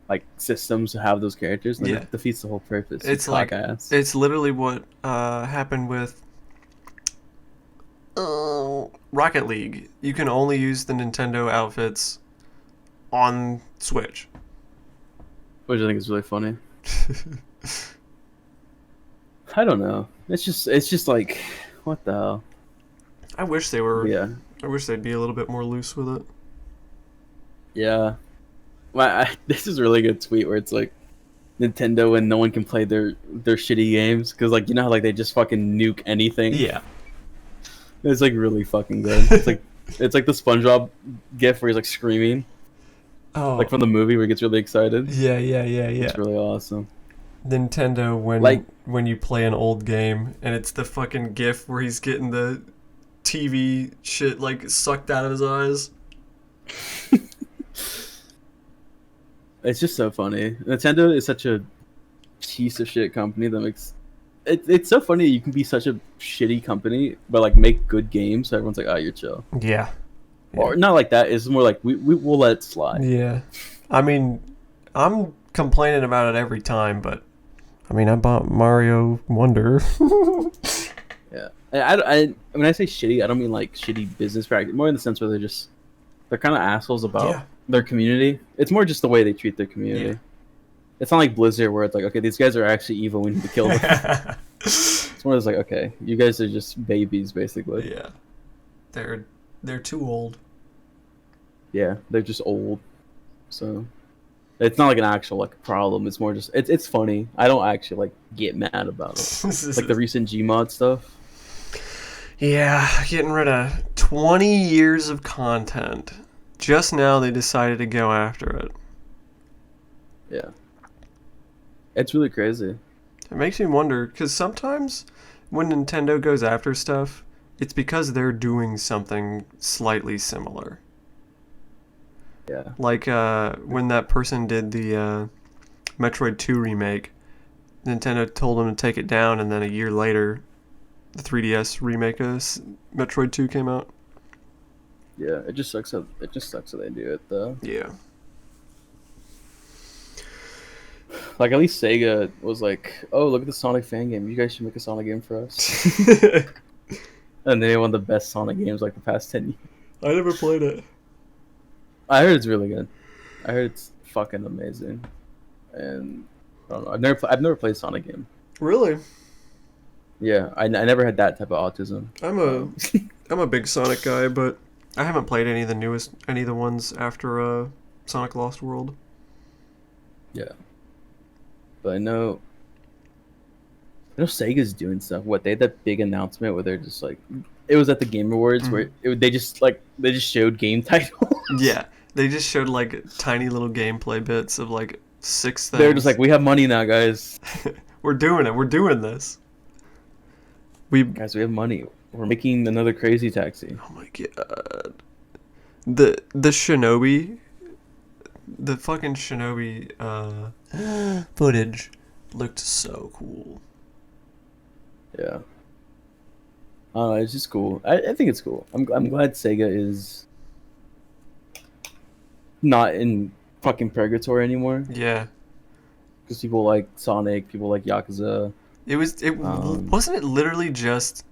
like systems to have those characters, and then
Yeah.
it defeats the whole purpose.
It's like
Ass.
it's literally what happened with Rocket League. You can only use the Nintendo outfits on Switch.
Which I think is really funny. I don't know. It's just like, what the hell?
I wish they were.
Yeah,
I wish they'd be a little bit more loose with it.
yeah. This is a really good tweet where it's like Nintendo and no one can play their shitty games because, like, you know how like they just fucking nuke anything.
Yeah.
It's like really fucking good. It's like the SpongeBob gif where he's like screaming,
Oh.
like from the movie where he gets really excited.
Yeah.
It's really awesome.
Nintendo when you play an old game and it's the fucking GIF where he's getting the TV shit like sucked out of his eyes.
It's just so funny. Nintendo is such a piece of shit company that makes it's so funny you can be such a shitty company but like make good games so everyone's like, oh, you're chill.
Yeah.
Or not like that. It's more like we'll let it slide.
Yeah. I mean, I'm complaining about it every time, but I mean, I bought Mario Wonder.
Yeah. I when I say shitty, I don't mean like shitty business practice. More in the sense where they're kind of assholes about their community. It's more just the way they treat their community.
Yeah.
It's not like Blizzard where it's like, okay, these guys are actually evil. We need to kill them. It's more just like, okay, you guys are just babies, basically.
Yeah. They're too old.
Yeah, they're just old. So it's not like an actual like problem. It's more just it's funny. I don't actually like get mad about it. Like the recent Gmod stuff.
Yeah, getting rid of 20 years of content. Just now they decided to go after it.
Yeah. It's really crazy.
It makes me wonder, because sometimes when Nintendo goes after stuff, it's because they're doing something slightly similar.
Yeah.
Like when that person did the Metroid 2 remake, Nintendo told them to take it down, and then a year later, the 3DS remake of Metroid 2 came out.
Yeah, it just sucks that they do it though.
Yeah.
Like at least Sega was like, "Oh, look at the Sonic fan game. You guys should make a Sonic game for us." And they one of the best Sonic games like the past 10 years.
I never played it.
I heard it's really good. I heard it's fucking amazing. And I don't know. I've never played a Sonic game.
Really?
Yeah, I never had that type of autism.
I'm a big Sonic guy, but I haven't played any of the ones after Sonic Lost World.
Yeah. But I know Sega's doing stuff. What, they had that big announcement where they're just like, it was at the Game Awards where they just showed game titles.
Yeah, they just showed like tiny little gameplay bits of like 6 things.
They're just like, we have money now, guys.
We're doing it. We're doing this. We
have money. We're making another Crazy Taxi.
Oh my god. The Shinobi, the fucking Shinobi footage looked so cool.
Yeah. It's just cool. I think it's cool. I'm glad Sega is not in fucking purgatory anymore.
Yeah.
Because people like Sonic, people like Yakuza.
Wasn't it literally just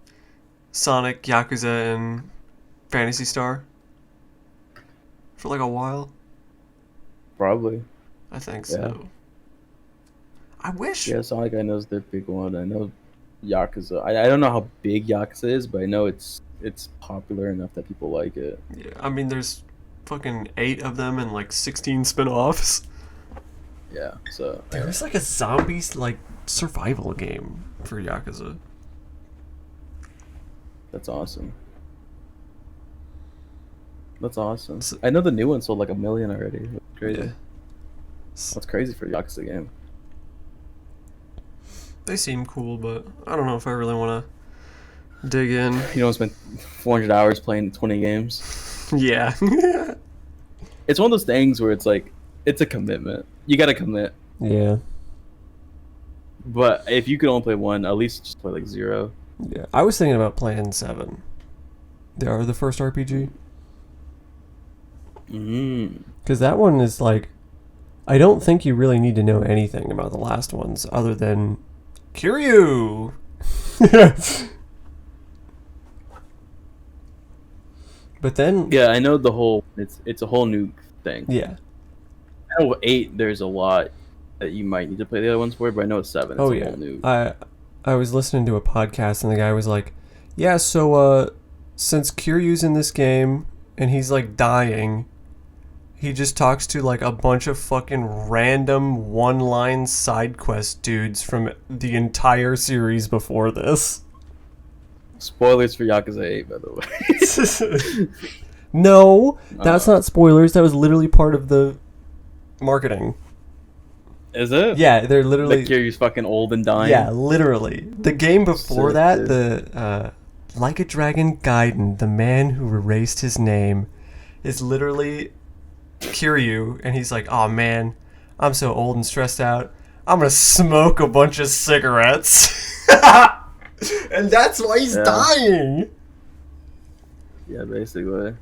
Sonic, Yakuza, and Phantasy Star for like a while?
Probably.
I think so. I wish.
Yeah, Sonic I know is their big one. I know Yakuza. I don't know how big Yakuza is, but I know it's popular enough that people like it.
Yeah, I mean, there's fucking 8 of them and like 16 spin-offs.
Yeah, so
there was like a zombies like survival game for Yakuza.
That's awesome. I know the new one sold like 1 million already. That's crazy. Yeah. That's crazy for a Yakuza game.
They seem cool, but I don't know if I really want to dig in.
You don't spend 400 hours playing 20 games.
Yeah.
It's one of those things where it's like, it's a commitment. You got to commit.
Yeah.
But if you could only play one, at least just play like 0.
Yeah. I was thinking about playing 7. They are the first RPG. Because that one is like, I don't think you really need to know anything about the last ones other than Kiryu. But then,
Yeah, I know the whole. It's a whole new thing.
yeah.
I know 8. There's a lot that you might need to play the other ones for, but I know it's 7. It's
Oh
a
yeah.
whole new.
I was listening to a podcast and the guy was like, "Yeah, so since Kiryu's in this game and he's like dying, he just talks to like a bunch of fucking random one-line side quest dudes from the entire series before this."
Spoilers for Yakuza 8, by the way.
No, that's not spoilers. That was literally part of the marketing.
Is it?
Yeah, they're literally.
Like Kiryu's fucking old and dying.
Yeah, literally. The game before
Sick,
that,
dude.
the Like a Dragon Gaiden, the man who erased his name, is literally Kiryu, and he's like, "Oh man, I'm so old and stressed out. I'm gonna smoke a bunch of cigarettes," and that's why he's
Yeah.
dying.
Yeah, basically.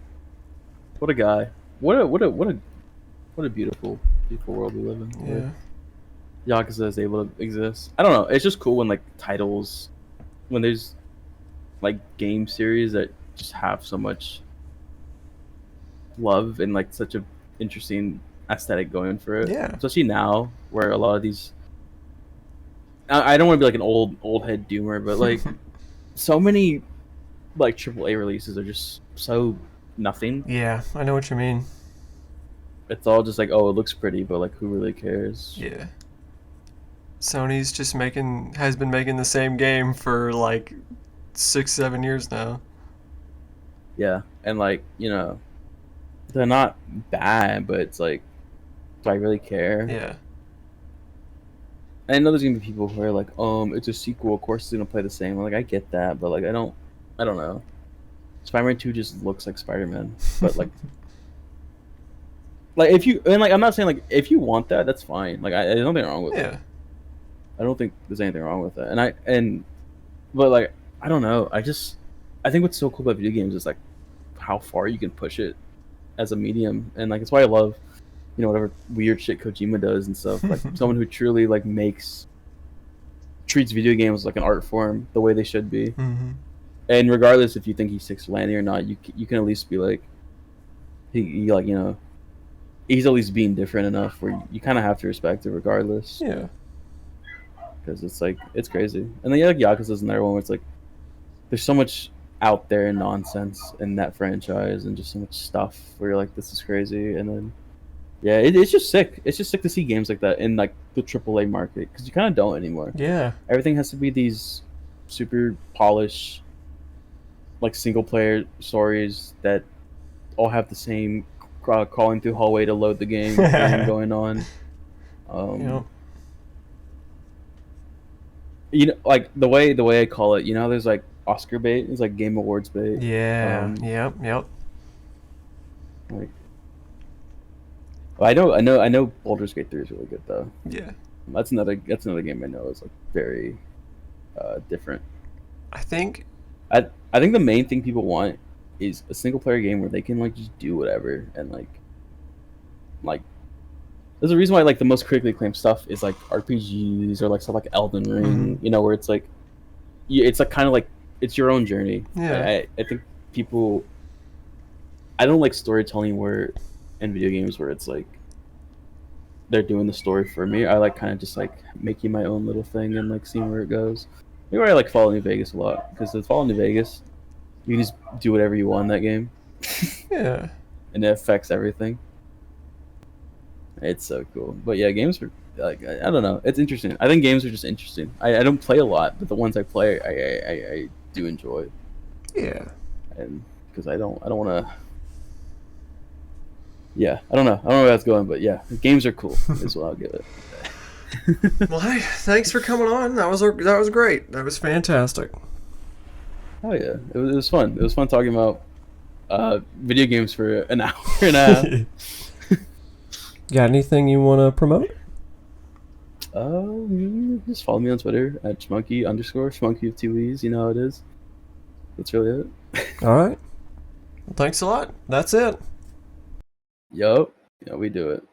What a guy. What a beautiful world we live in.
Yeah.
Yakuza is able to exist. I don't know. It's just cool when like titles, when there's like game series that just have so much love and like such a interesting aesthetic going for it.
Yeah.
Especially now, where a lot of these. I don't want to be like an old head doomer, but like so many like AAA releases are just so nothing.
Yeah, I know what you mean.
It's all just like, oh, it looks pretty, but like, who really cares?
Yeah. Sony's just has been making the same game for like 6-7 years now.
Yeah, and like, you know, they're not bad, but it's like, do I really care?
Yeah.
I know there's gonna be people who are like, it's a sequel, of course it's gonna play the same. Like, I get that, but like, I don't know. Spider-Man 2 just looks like Spider-Man, but like, like if you and like, I'm not saying like if you want that, that's fine. Like, there's nothing wrong with it.
Yeah.
I don't think there's anything wrong with that. But like, I don't know. I think what's so cool about video games is like how far you can push it as a medium, and like it's why I love, you know, whatever weird shit Kojima does and stuff. Like someone who truly like treats video games like an art form the way they should be.
Mm-hmm.
And regardless if you think he sticks to landing or not, you can at least be like, he like, you know, he's at least being different enough where you kind of have to respect it regardless.
Yeah.
Because it's like, it's crazy. And then yeah, like Yakuza's another one where it's like there's so much out there nonsense in that franchise and just so much stuff where you're like, this is crazy. And then yeah, it's just sick. It's just sick to see games like that in like the AAA market, because you kind of don't anymore.
Yeah.
Everything has to be these super polished, like single player stories that all have the same crawling through hallway to load the game thing going on.
Yep.
You know, like the way I call it, you know, there's like Oscar bait, it's like Game Awards bait.
Yeah. Yep.
Like, well, I know Baldur's Gate 3 is really good though.
Yeah.
That's another game I know is like very different.
I think
I think the main thing people want is a single player game where they can like just do whatever, and like there's a reason why like the most critically acclaimed stuff is like RPGs or like stuff like Elden Ring, you know, where it's like it's like kind of like it's your own journey.
Yeah.
I think people, I don't like storytelling where in video games where it's like they're doing the story for me. I like kind of just like making my own little thing and like seeing where it goes. Maybe I like Fallout New Vegas a lot, because with Fallout New Vegas you can just do whatever you want in that game.
Yeah.
And it affects everything. It's so cool. But yeah, games are like, I don't know. It's interesting. I think games are just interesting. I don't play a lot, but the ones I play, I do enjoy.
Yeah.
And because I don't want to yeah, I don't know. I don't know where that's going, but yeah, games are cool. Is what I'll give it.
Well, hey, thanks for coming on. That was great. That was fantastic.
Oh yeah, it was fun. It was fun talking about video games for an hour and a half.
Got anything you want to promote?
Just follow me on Twitter at Shmunkee underscore Shmunkee with two E's. You know how it is. That's really it.
All right. Well, thanks a lot. That's it.
Yup. Yeah, we do it.